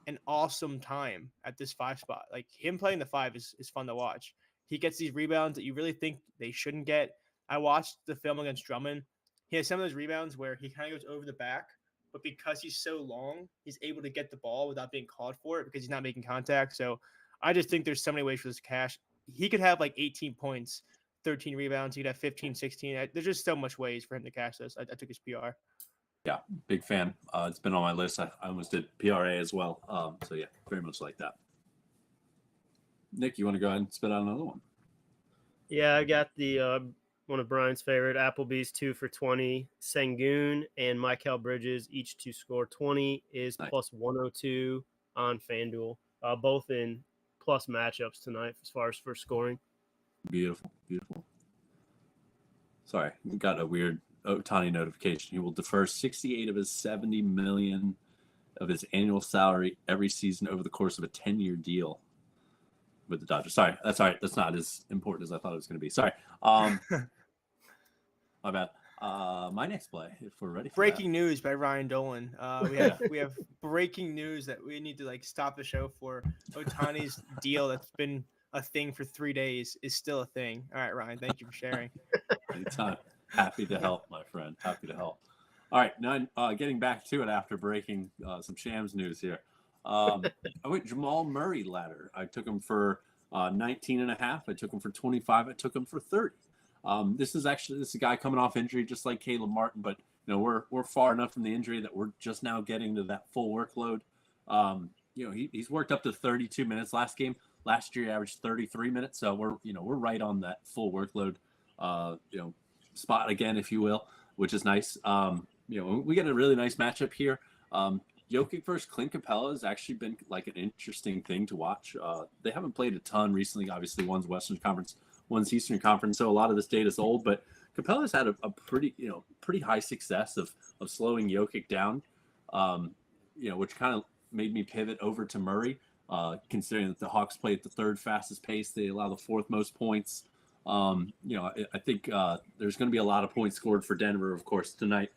an awesome time at this 5 spot. Like him playing the 5 is fun to watch. He gets these rebounds that you really think they shouldn't get. I watched the film against Drummond. He has some of those rebounds where he kind of goes over the back, but because he's so long, he's able to get the ball without being called for it because he's not making contact. So I just think there's so many ways for this to cash. He could have like 18 points, 13 rebounds. He could have 15, 16. There's just so much ways for him to cash this. I took his PR.
Yeah, big fan. It's been on my list. I almost did PRA as well. So yeah, very much like that. Nick, you want to go ahead and spit out another one?
Yeah, I got the one of Brian's favorite, Applebee's 2 for 20. Sengun and Mikal Bridges, each to score 20, is nice. Plus 102 on FanDuel. Both in plus matchups tonight as far as for scoring.
Beautiful. Sorry, we got a weird Otani notification. He will defer 68 of his $70 million of his annual salary every season over the course of a 10-year deal with the Dodgers. Sorry, that's all right. That's not as important as I thought it was going to be. Sorry. My bad. My next play, if we're ready for
Breaking news by Ryan Dolan. We have breaking news that we need to like stop the show for. Ohtani's deal that's been a thing for 3 days is still a thing. All right, Ryan, thank you for sharing.
Anytime. Happy to help, my friend. Happy to help. All right, now getting back to it after breaking some Shams news here. I went Jamal Murray ladder. I took him for 19.5. I took him for 25. I took him for 30. This is a guy coming off injury, just like Caleb Martin, but we're far enough from the injury that we're just now getting to that full workload. He's worked up to 32 minutes last game. Last year he averaged 33 minutes, so we're right on that full workload spot again, if you will, which is nice. We get a really nice matchup here. Jokic versus Clint Capella has actually been like an interesting thing to watch. They haven't played a ton recently. Obviously, one's Western Conference, one's Eastern Conference, so a lot of this data is old. But Capella's had a pretty high success of slowing Jokic down, which kind of made me pivot over to Murray, considering that the Hawks play at the third fastest pace. They allow the fourth most points. I think there's going to be a lot of points scored for Denver, of course, tonight.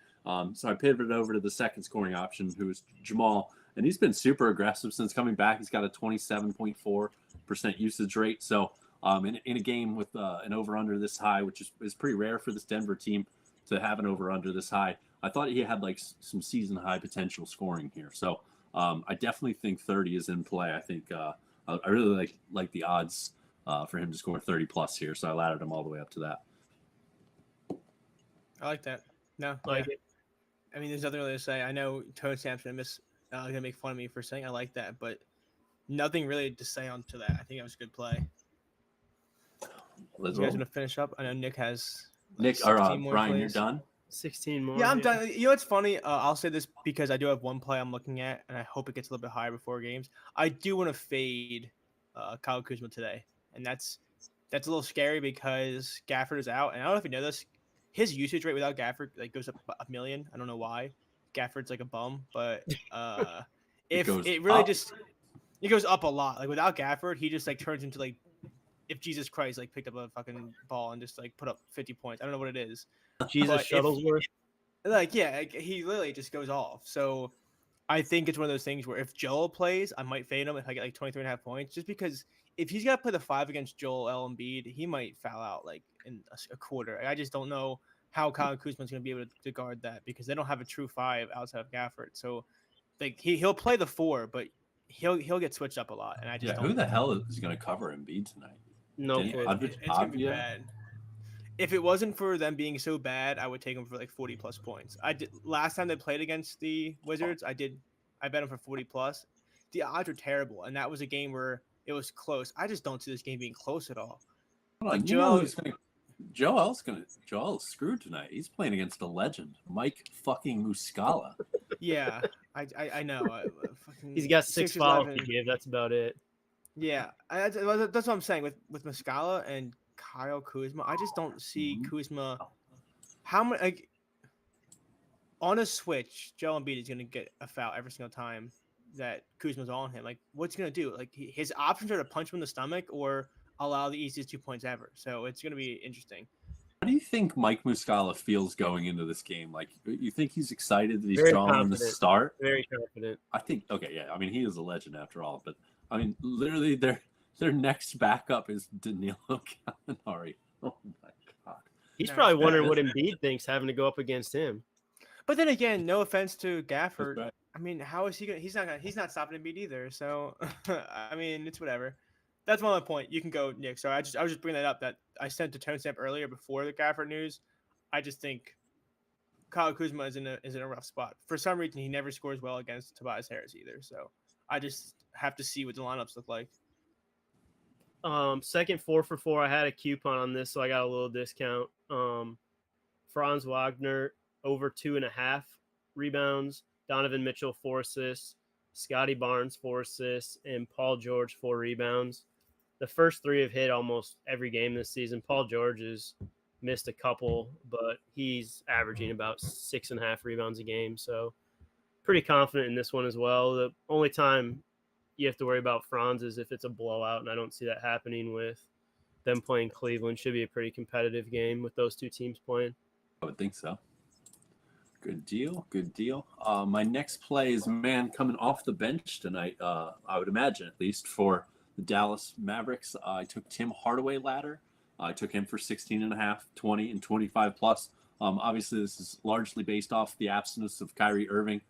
So I pivoted over to the second scoring option, who is Jamal, and he's been super aggressive since coming back. He's got a 27.4% usage rate. So in a game with an over-under this high, which is pretty rare for this Denver team to have an over-under this high, I thought he had like some season-high potential scoring here. So I definitely think 30 is in play. I think I really like the odds for him to score 30-plus here, so I laddered him all the way up to that.
I like that. No,
Like it.
I mean, there's nothing really to say. I know Tony Sampson gonna make fun of me for saying I like that, but nothing really to say onto that. I think it was a good play.
Let's
You guys
roll.
gonna finish up? I know Nick has.
Brian,
plays.
you're done?
16 more.
Yeah, I'm done. You know what's funny? I'll say this because I do have one play I'm looking at, and I hope it gets a little bit higher before games. I do want to fade Kyle Kuzma today, and that's a little scary because Gafford is out, and I don't know if you know this. His usage rate without Gafford goes up a million. I don't know why. Gafford's like a bum, but if it really it goes up a lot. Like without Gafford, he just like turns into like if Jesus Christ like picked up a fucking ball and just like put up 50 points. I don't know what it is.
Jesus Shuttlesworth.
He literally just goes off. So I think it's one of those things where if Joel plays, I might fade him if I get like 23.5 points, just because if he's got to play the 5 against Joel Embiid, he might foul out like in a quarter. I just don't know how Kyle Kuzma's going to be able to guard that because they don't have a true 5 outside of Gafford. So like he'll play the 4, but he'll get switched up a lot. And I just don't.
Who the hell is going to cover Embiid tonight?
No,
It's going to be bad. If it wasn't for them being so bad, I would take them for like 40 plus points. I did last time they played against the Wizards. I bet them for 40 plus. The odds are terrible, and that was a game where it was close. I just don't see this game being close at all.
Like Joel's screwed tonight. He's playing against a legend, Mike fucking Muscala.
Yeah, I know.
He's got 6 fouls to give. That's about it.
Yeah, that's what I'm saying with Muscala and Kyle Kuzma. I just don't see Kuzma. How much like on a switch, Joel Embiid is going to get a foul every single time that Kuzma's on him. Like, what's he going to do? Like, his options are to punch him in the stomach or allow the easiest 2 points ever. So it's going to be interesting.
How do you think Mike Muscala feels going into this game? Like, you think he's excited that he's
Very
drawing
confident.
the start?
Very confident.
I think. Okay, yeah. I mean, he is a legend after all. But I mean, literally, their next backup is Danilo Gallinari. Oh my god.
He's probably wondering what Embiid thinks having to go up against him.
But then again, no offense to Gafford.
Right.
I mean, how is he gonna? He's not stopping Embiid either. So I mean, it's whatever. That's my point. You can go, Nick. So I was just bringing that up. That I sent to Tone Stamp earlier before the Gafford news. I just think Kyle Kuzma is in a rough spot. For some reason, he never scores well against Tobias Harris either. So I just have to see what the lineups look like.
Second 4 for 4. I had a coupon on this, so I got a little discount. Franz Wagner over 2.5 rebounds. Donovan Mitchell 4 assists. Scotty Barnes 4 assists, and Paul George 4 rebounds. The first 3 have hit almost every game this season. Paul George has missed a couple, but he's averaging about 6.5 rebounds a game. So pretty confident in this one as well. The only time you have to worry about Franz is if it's a blowout, and I don't see that happening with them playing Cleveland. Should be a pretty competitive game with those two teams playing.
I would think so. Good deal. Good deal. My next play is man coming off the bench tonight. I would imagine, at least for the Dallas Mavericks. I took Tim Hardaway ladder. I took him for 16.5, 20, and 25 plus. Obviously, this is largely based off the absence of Kyrie Irving.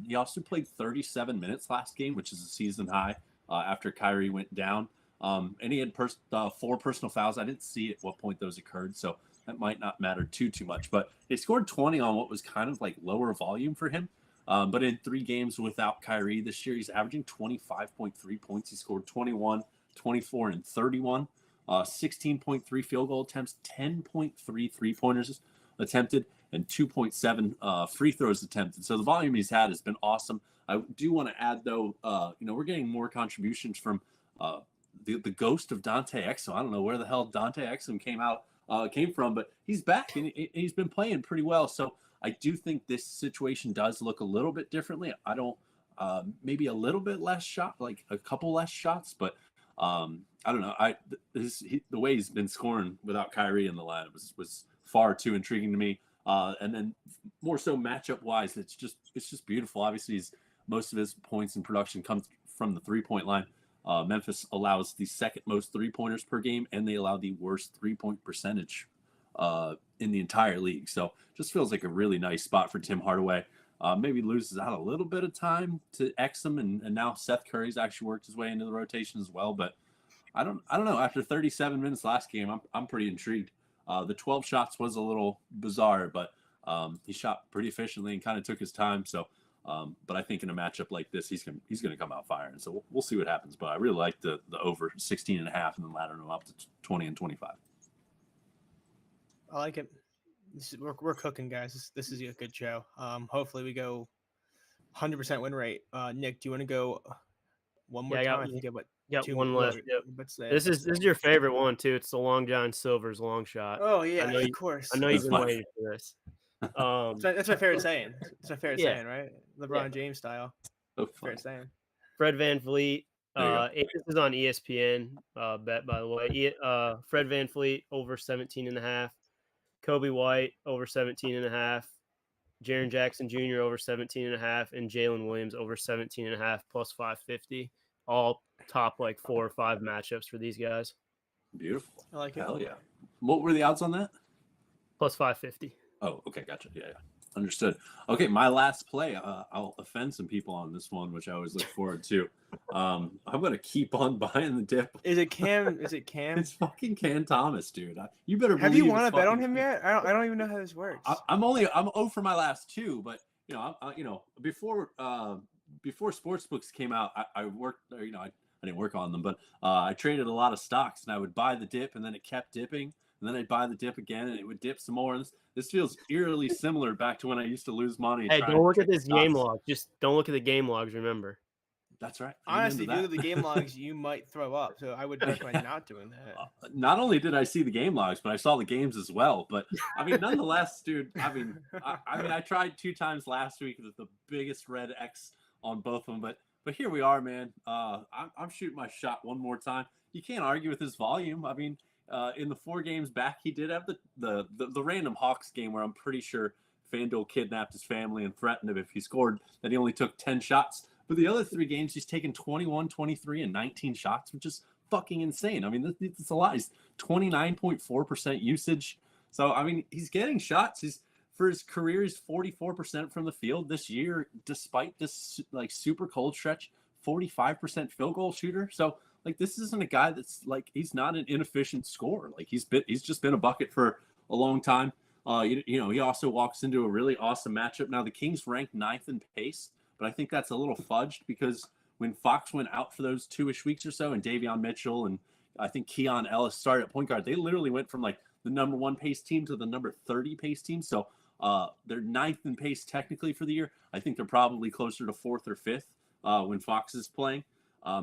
He also played 37 minutes last game, which is a season high after Kyrie went down. And he had 4 personal fouls. I didn't see at what point those occurred, so that might not matter too much. But he scored 20 on what was kind of like lower volume for him. But in 3 games without Kyrie this year, he's averaging 25.3 points. He scored 21, 24, and 31. 16.3 field goal attempts, 10.3 3-pointers attempted, and 2.7 free throws attempted. So the volume he's had has been awesome. I do want to add, though, we're getting more contributions from the ghost of Dante Exum. I don't know where the hell Dante Exum came from, but he's back and he's been playing pretty well. So I do think this situation does look a little bit differently. I don't, maybe a little bit less shot, like a couple less shots, but I don't know. The way he's been scoring without Kyrie in the line was far too intriguing to me. And then more so matchup wise, it's just beautiful. Obviously, most of his points and production comes from the 3-point line. Memphis allows the second most 3-pointers per game, and they allow the worst 3-point percentage in the entire league. So just feels like a really nice spot for Tim Hardaway. Maybe loses out a little bit of time to Exum, and now Seth Curry's actually worked his way into the rotation as well. But I don't know. After 37 minutes last game, I'm pretty intrigued. The 12 shots was a little bizarre, but he shot pretty efficiently and kind of took his time. So, but I think in a matchup like this, he's gonna come out firing. So we'll see what happens. But I really like the over 16.5 and then ladder him up to 20 and 25.
I like it. We're cooking, guys. This is a good show. Hopefully we go 100% win rate. Nick, do you want to go one more time? I think about
one left. Yep. This is your favorite one too. It's the Long John Silver's long shot.
Oh yeah, of course.
I know you've been waiting for this.
That's my favorite saying. It's my favorite saying, right? LeBron James style. Favorite saying.
Fred VanVleet. This is on ESPN bet, by the way. Fred VanVleet over 17.5. Kobe White over 17.5. Jaren Jackson Jr. over 17.5, and Jalen Williams over 17.5 plus 550. All top like 4 or 5 matchups for these guys.
Beautiful.
I like it.
Hell yeah. What were the odds on that?
Plus 550.
Oh, okay, gotcha. Yeah. Understood. Okay, my last play. I'll offend some people on this one, which I always look forward to. I'm gonna keep on buying the dip.
Is it Cam?
It's fucking Cam Thomas, dude. You better.
Have you won a bet on him yet? I don't even know how this works.
I'm 0 for my last 2, but before sportsbooks came out, I worked. I didn't work on them, but I traded a lot of stocks, and I would buy the dip, and then it kept dipping. And then I'd buy the dip again, and it would dip some more. And this feels eerily similar back to when I used to lose money.
Hey, don't look at this game log. Just don't look at the game logs, remember.
That's right.
Honestly, if you look at the game logs, you might throw up. So I would recommend not doing that.
Not only did I see the game logs, but I saw the games as well. But, I mean, nonetheless, dude, I tried 2 times last week with the biggest red X on both of them. But here we are, man. I'm shooting my shot one more time. You can't argue with his volume. I mean, in the 4 games back, he did have the random Hawks game where I'm pretty sure FanDuel kidnapped his family and threatened him if he scored, that he only took 10 shots. But the other 3 games, he's taken 21, 23, and 19 shots, which is fucking insane. I mean, that's a lot. He's 29.4% usage. So, I mean, he's getting shots. For his career, he's 44% from the field this year, despite this like super cold stretch, 45% field goal shooter. So, like, this isn't a guy that's like, he's not an inefficient scorer. Like, he's just been a bucket for a long time. He also walks into a really awesome matchup. Now, the Kings ranked 9th in pace, but I think that's a little fudged because when Fox went out for those 2-ish weeks or so, and Davion Mitchell and I think Keon Ellis started at point guard, they literally went from like the number 1 pace team to the number 30 pace team. So they're 9th in pace technically for the year. I think they're probably closer to 4th or 5th when Fox is playing.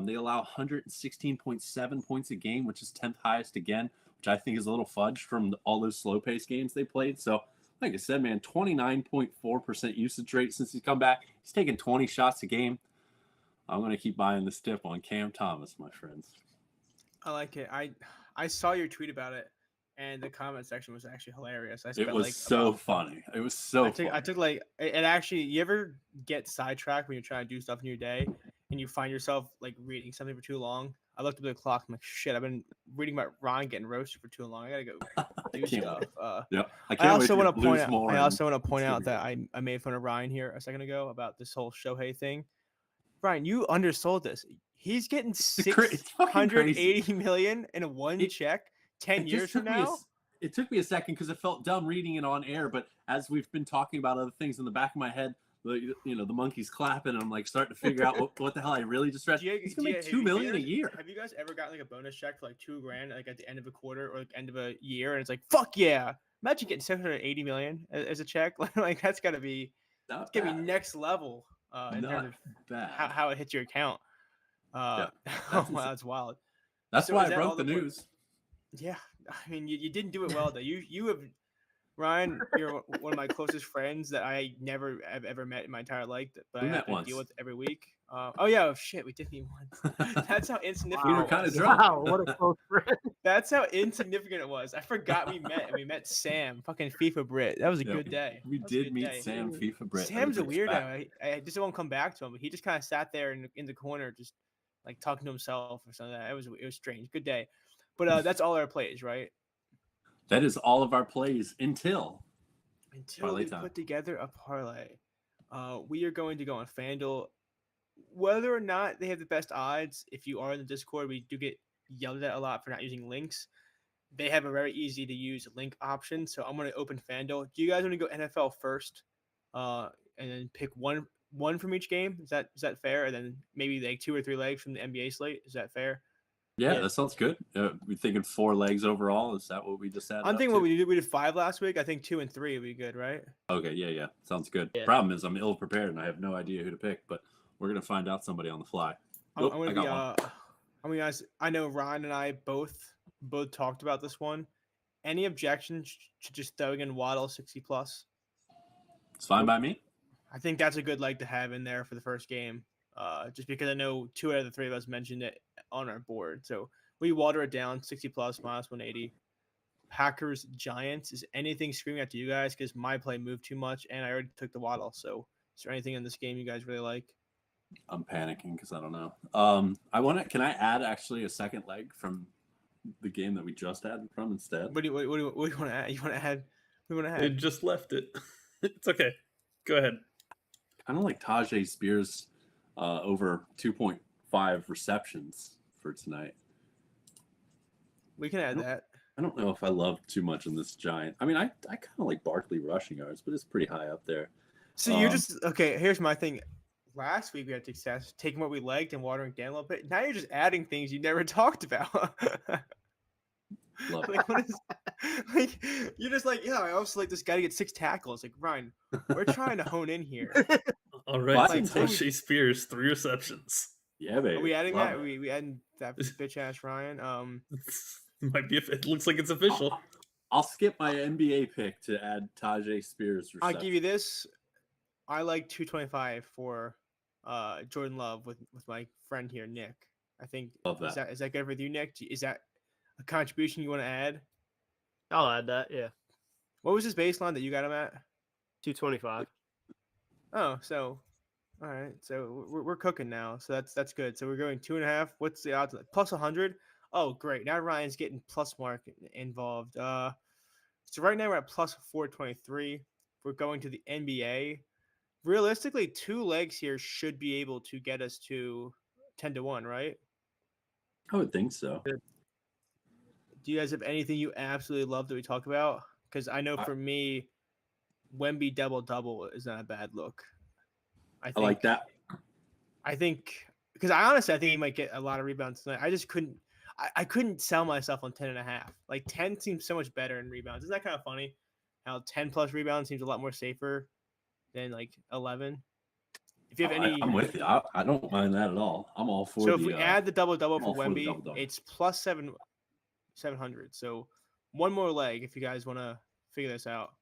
They allow 116.7 points a game, which is 10th highest again, which I think is a little fudged from all those slow pace games they played. So like I said, man, 29.4% usage rate since he's come back. He's taking 20 shots a game. I'm going to keep buying the tip on Cam Thomas, my friends.
I like it. I saw your tweet about it, and the comment section was actually hilarious.
It was so funny. It was so funny.
I took like it actually. You ever get sidetracked when you're trying to do stuff in your day, and you find yourself like reading something for too long? I looked at the clock. I'm like, shit. I've been reading about Ron getting roasted for too long. I gotta go do stuff. I also want to point out. I also want to point out that I made fun of Ryan here a second ago about this whole Shohei thing. Ryan, you undersold this. He's getting $680 million in one check 10 years from now.
It took me a second because it felt dumb reading it on air, but as we've been talking about other things in the back of my head, the monkey's clapping, and I'm like starting to figure out what the hell I really just read. He's gonna make $2 million a year.
Have you guys ever gotten like a bonus check for like $2,000 like at the end of a quarter or like end of a year, and it's like fuck yeah! Imagine getting $780 million as a check. Like that's gotta be next level in terms of how it hits your account. Wow, that's wild.
That's why I broke the news.
Yeah, I mean, you didn't do it well though. You have, Ryan, you're one of my closest friends that I never have ever met in my entire life, but I have to deal with every week. Shit, we did meet once. That's how insignificant.
We were kind of drunk.
Wow, what a close friend.
That's how insignificant it was. I forgot we met, and we met Sam, fucking FIFA Brit. That was a good day.
We did meet Sam, FIFA Brit.
Sam's a weirdo. I just won't come back to him, but he just kind of sat there in the corner, just like talking to himself or something. It was strange. Good day. But that's all our plays, right?
That is all of our plays until
we put together a parlay. We are going to go on FanDuel. Whether or not they have the best odds, if you are in the Discord, we do get yelled at a lot for not using links. They have a very easy to use link option. So I'm going to open FanDuel. Do you guys want to go NFL first and then pick one from each game? Is that fair? And then maybe like 2 or 3 legs from the NBA slate. Is that fair?
Yeah, that sounds good. We're thinking 4 legs overall. Is that what we just had?
I'm thinking what we did. We did 5 last week. I think 2 and 3 would be good, right?
Okay, yeah. Sounds good.
Yeah.
Problem is I'm ill prepared and I have no idea who to pick, but we're going to find out somebody on the fly.
I'm going to be honest. I know Ryan and I both talked about this one. Any objections to just throwing in Waddle 60+?
It's fine by me.
I think that's a good leg to have in there for the first game. Just because I know 2 out of the 3 of us mentioned it on our board. So we water it down 60+ -180. Packers Giants. Is anything screaming out to you guys? Because my play moved too much and I already took the Waddle. So is there anything in this game you guys really like?
I'm panicking because I don't know. Can I add actually a second leg from the game that we just had from instead?
What do you want to add? You want to add? We want to add?
They just left it. It's okay. Go ahead.
Kind of like Tajay Spears over 2.5 receptions for tonight.
We can add that.
I don't know if I love too much in this Giant. I mean, I kind of like Barkley rushing yards, but it's pretty high up there.
So you're just okay. Here's my thing. Last week we had success taking what we liked and watering down a little bit. Now you're just adding things you never talked about.
Love
like, what is, like you're just like, yeah, I also like this guy to get 6 tackles. Like, Ryan, we're trying to hone in here.
All right,
like,
Tajay Spears 3 receptions.
Yeah, baby.
Are we adding that? We adding that bitch ass Ryan.
Might be. It looks like it's official.
I'll skip my NBA pick to add Tajay Spears.
I'll give you this. I like 225 for Jordan Love with my friend here, Nick. I think is that good with you, Nick? Is that a contribution you want to add?
I'll add that. Yeah.
What was his baseline that you got him at?
225.
Oh, so all right. So we're cooking now. So that's good. So we're going 2.5. What's the odds? Plus 100. Oh, great. Now Ryan's getting plus mark involved. So right now we're at plus 423. We're going to the NBA. Realistically, 2 legs here should be able to get us to 10-1, right?
I would think so.
Do you guys have anything you absolutely love that we talk about? Because I know for me, Wemby double-double is not a bad look.
I like that.
I think because I think he might get a lot of rebounds tonight. I just couldn't. I couldn't sell myself on 10.5. Like 10 seems so much better in rebounds. Isn't that kind of funny? How 10+ rebounds seems a lot more safer than like 11. If you have any,
I'm with you. I don't mind that at all. I'm all for.
So if we add the double-double for Wemby,
double-double.
it's plus 700. So one more leg if you guys want to figure this out.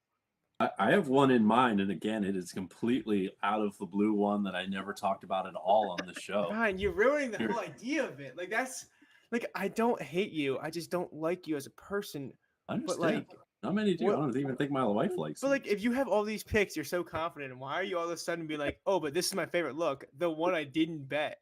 I have one in mind, and again, it is completely out of the blue one that I never talked about at all on the show.
Ryan, you're ruining the whole idea of it. Like that's like I don't hate you. I just don't like you as a person.
I understand.
But like,
not many do.
what,
I don't even think my wife likes.
But like, if you have all these picks, you're so confident. And why are you all of a sudden be like, oh, but this is my favorite look, the one I didn't bet?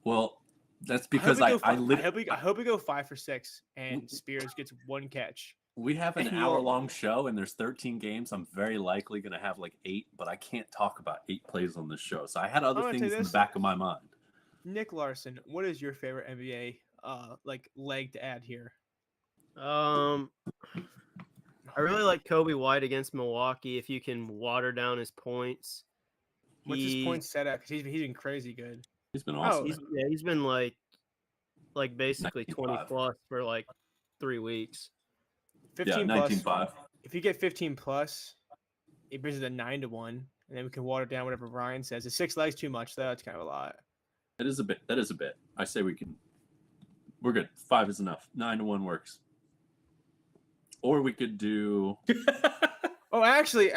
Well, that's because I
hope we go 5 for 6 and Spears gets one catch.
We have an hour-long show, and there's 13 games. I'm very likely going to have like 8, but I can't talk about 8 plays on this show. So I had other things in the back of my mind.
Nick Larson, what is your favorite NBA like leg to add here?
I really like Kobe White against Milwaukee. If you can water down his points,
what's his points set at? Because he's been crazy good.
He's been awesome.
He's been like basically 20 plus for like 3 weeks.
15
19
plus.
5.
If you get 15 plus, it brings it to 9-1, and then we can water down whatever Ryan says. Is 6 legs too much? That's kind of a lot.
That is a bit. I say we can. We're good. 5 is enough. 9-1 works. Or we could do.
Oh, actually,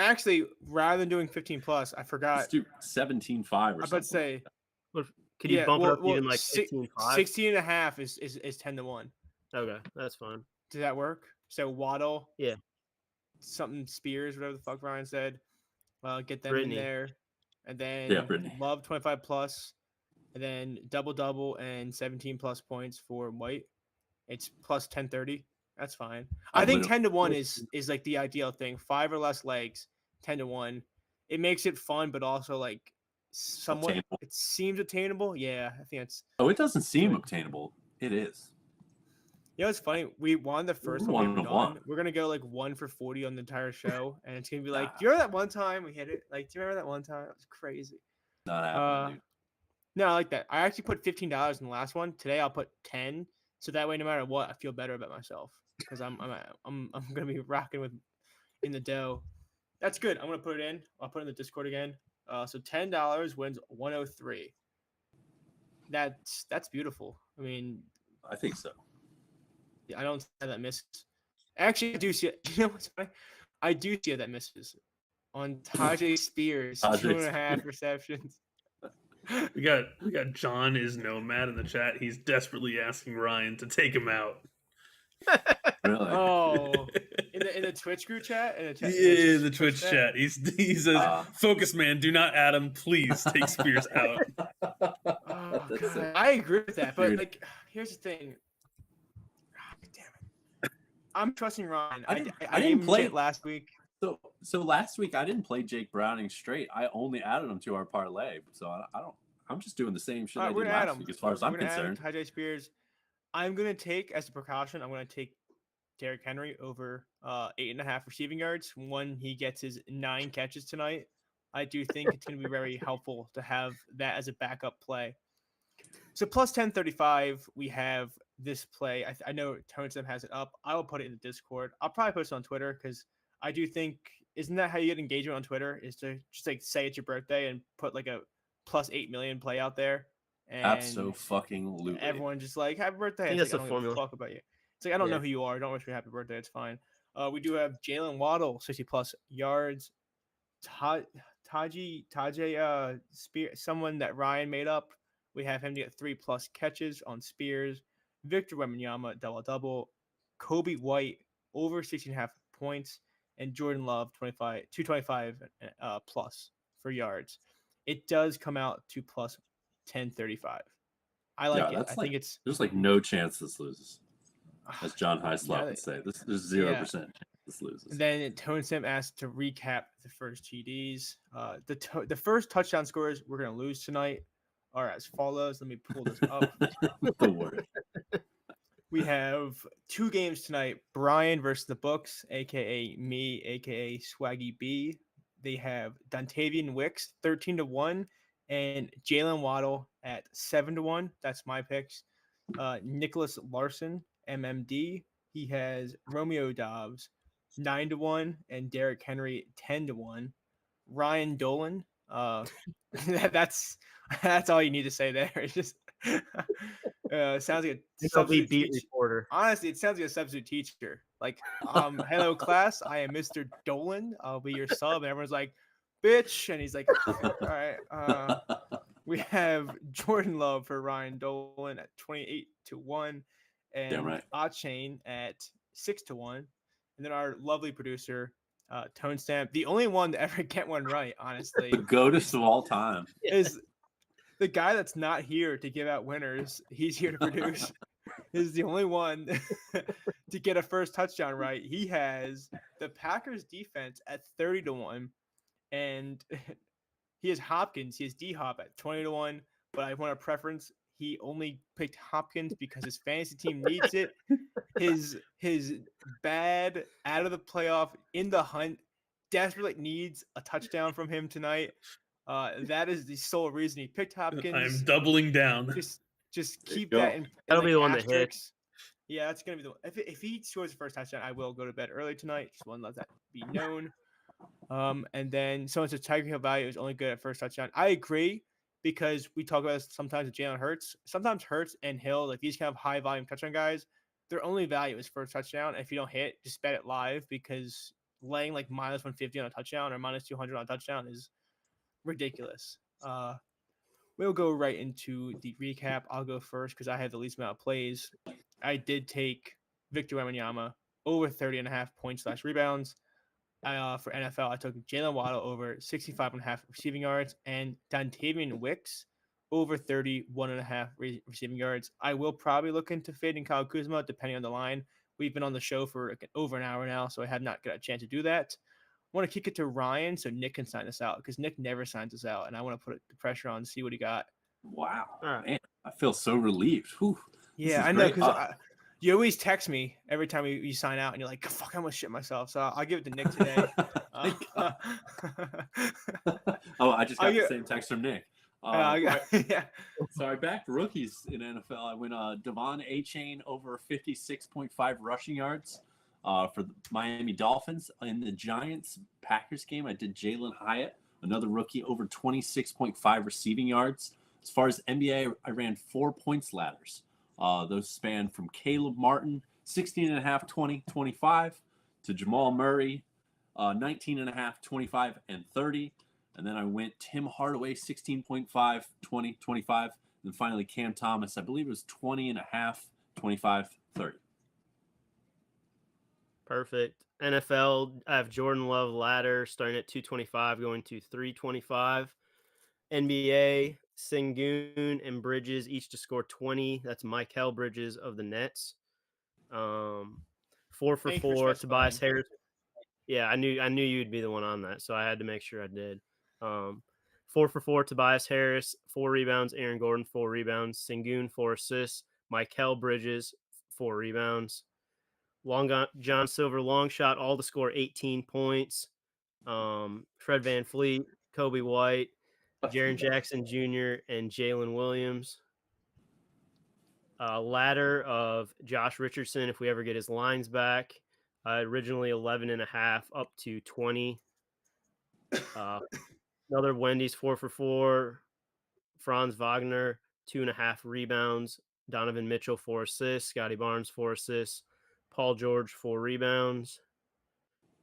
rather than doing 15 plus, I forgot.
Let's do 17-5 or something.
I was about to say.
Could you bump it up even like 15-5?
16 and a half is 10-1.
Okay, that's fine.
Does that work? So Waddle,
yeah,
something Spears, whatever the fuck Ryan said. Get them in there, and then Love 25 plus, and then double and 17 plus points for White. It's plus 1030. That's fine. I think 10-1 is like the ideal thing. 5 or less legs, 10-1. It makes it fun, but also like somewhat. Obtainable. It seems attainable. Yeah, I think it's.
Oh, it doesn't seem obtainable. It is.
You know, it's funny. We won the first one. We're gonna go like 1 for 40 on the entire show, and it's gonna be like, do you remember that one time we hit it? Like, do you remember that one time? It was crazy.
Not happening, dude.
No, I like that. I actually put $15 in the last one. Today I'll put 10, so that way, no matter what, I feel better about myself because I'm gonna be rocking with in the dough. That's good. I'm gonna put it in. I'll put it in the Discord again. So $10 wins 103. That's beautiful. I mean,
I think so.
I don't see how that misses. Actually, I do see it. You know what's funny? I do see how that misses on Tajay Spears, 2.5 receptions.
We got John is nomad in the chat. He's desperately asking Ryan to take him out.
Really?
Oh, in the Twitch group chat? In
the Twitch chat. He's a focus man. Do not add him. Please take Spears out.
Oh, God. I agree with that, but like, here's the thing. I'm trusting Ryan. I didn't play it last week.
So last week I didn't play Jake Browning straight. I only added him to our parlay. So I don't. I'm just doing the same shit I did last week, as far as I'm concerned.
Tajay Spears. I'm gonna take as a precaution. I'm gonna take Derrick Henry over 8.5 receiving yards when he gets his 9 catches tonight. I do think it's gonna be very helpful to have that as a backup play. So plus 1035, we have this play. I know Tonesem has it up. I will put it in the Discord. I'll probably post it on Twitter because I do think, isn't that how you get engagement on Twitter? Is to just like say it's your birthday and put like a plus 8 million play out there. And
Abso-fucking-lutely.
Everyone just like, happy birthday.
I think that's the formula.
Talk about you. It's like, I don't know who you are. Don't wish me happy birthday. It's fine. We do have Jalen Waddle, 60 plus yards. Tajay Spear, someone that Ryan made up. We have him to get 3 plus catches on Spears. Victor Wembanyama, double. Kobe White, over 16.5 points. And Jordan Love, 225 plus for yards. It does come out to plus 1035. I like it. I think it's.
There's like no chance this loses. As John Hyslop would say. There's 0% chance this loses.
Then Tone Sim asked to recap the first TDs. The first touchdown scores we're going to lose tonight are as follows. Let me pull this up.
The word.
We have 2 games tonight. Brian versus the Books, a.k.a. me, a.k.a. Swaggy B. They have Dontavian Wicks, 13-1, and Jalen Waddle at 7-1. That's my picks. Nicholas Larson, MMD. He has Romeo Dobbs, 9-1, and Derrick Henry, 10-1. Ryan Dolan. That's all you need to say there. It's just Sounds like a
MLB
substitute
beat
teacher.
reporter.
Honestly, it sounds like a substitute teacher. Like, hello class, I am Mr. Dolan. I'll be your sub. And everyone's like, bitch. And he's like, okay, all right. We have Jordan Love for Ryan Dolan at 28-1, and
right.
Achain at 6-1, and then our lovely producer, Tone Stamp, the only one to ever get one right, honestly,
The GOATest of all time.
is the guy that's not here to give out winners. He's here to produce. Is the only one to get a first touchdown right. He has the Packers defense at 30-1, and he has Hopkins. He has D-Hop at 20-1, but I want a preference. He only picked Hopkins because his fantasy team needs it. His bad out of the playoff in the hunt desperately needs a touchdown from him tonight. That is the sole reason he picked Hopkins.
I'm doubling down.
Just keep that in.
That'll
like
be the one that hits.
asterisks. Yeah, that's gonna be the one. If he scores the first touchdown, I will go to bed early tonight. Just want to let that be known. And then someone says Tiger Hill value is only good at first touchdown. I agree because we talk about this sometimes with Jalen Hurts. Sometimes Hurts and Hill, like these kind of high volume touchdown guys, their only value is first touchdown. If you don't hit, just bet it live because laying like minus 150 on a touchdown or minus 200 on a touchdown is ridiculous. We'll go right into the recap. I'll go first because I have the least amount of plays. I did take Victor Wembanyama over 30.5 points/rebounds. For NFL, I took Jalen Waddle over 65.5 receiving yards and Dontavian Wicks over 31.5 receiving yards. I will probably look into fading Kyle Kuzma depending on the line. We've been on the show for over an hour now, so I have not got a chance to do that. I want to kick it to Ryan so Nick can sign us out because Nick never signs us out, and I want to put the pressure on, see what he got.
Wow.
Right.
Man, I feel so relieved. Whew.
Yeah, I know because you always text me every time you sign out, and you're like, "Fuck, I'm gonna shit myself." So I'll give it to Nick today.
Oh, I just got the same text from Nick.
Yeah.
So I backed rookies in NFL. I went Devon Achane over 56.5 rushing yards for the Miami Dolphins. In the Giants-Packers game, I did Jalen Hyatt, another rookie, over 26.5 receiving yards. As far as NBA, I ran 4 points ladders. Those span from Caleb Martin, 16.5, 20, 25, to Jamal Murray, 19.5, 25, and 30. And then I went Tim Hardaway, 16.5, 20, 25. And then finally Cam Thomas, I believe it was 20.5, 25, 30.
Perfect. NFL, I have Jordan Love ladder starting at 225, going to 325. NBA, Sengun and Bridges each to score 20. That's Michael Bridges of the Nets. 4 for 4. Tobias Harris. Yeah, I knew you'd be the one on that, so I had to make sure I did. 4 for 4. Tobias Harris, 4 rebounds. Aaron Gordon, 4 rebounds. Sengun, 4 assists. Michael Bridges, 4 rebounds. John Silver, long shot, all to score 18 points. Fred VanVleet, Kobe White, Jaren Jackson Jr., and Jalen Williams. Ladder of Josh Richardson, if we ever get his lines back. Originally 11.5 up to 20. Another Wendy's 4 for 4. Franz Wagner, 2.5 rebounds. Donovan Mitchell, 4 assists. Scotty Barnes, 4 assists. Paul George, 4 rebounds.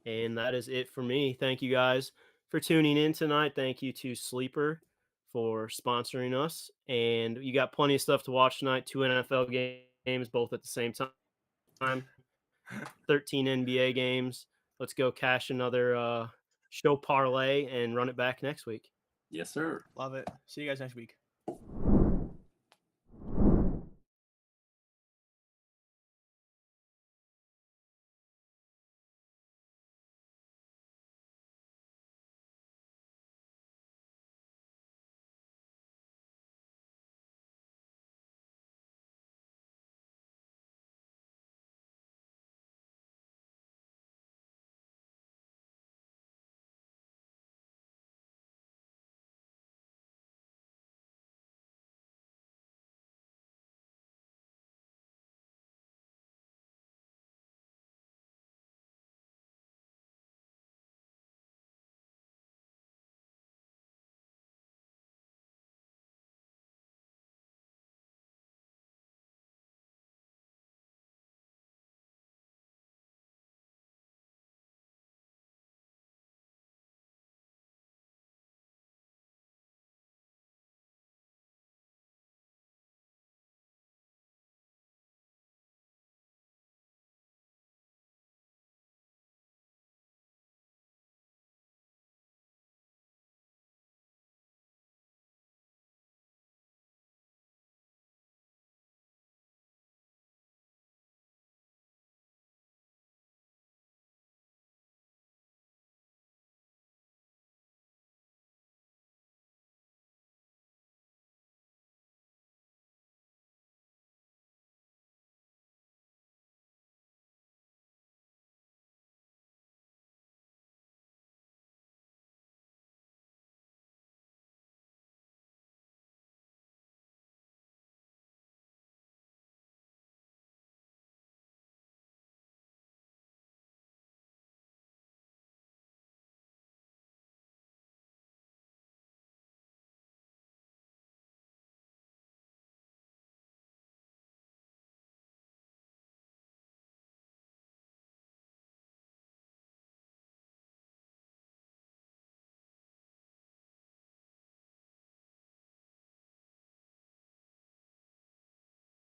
And that is it for me. Thank you guys for tuning in tonight. Thank you to Sleeper for sponsoring us. And you got plenty of stuff to watch tonight. 2 NFL games, both at the same time. 13 NBA games. Let's go cash another show parlay and run it back next week.
Yes, sir.
Love it. See you guys next week.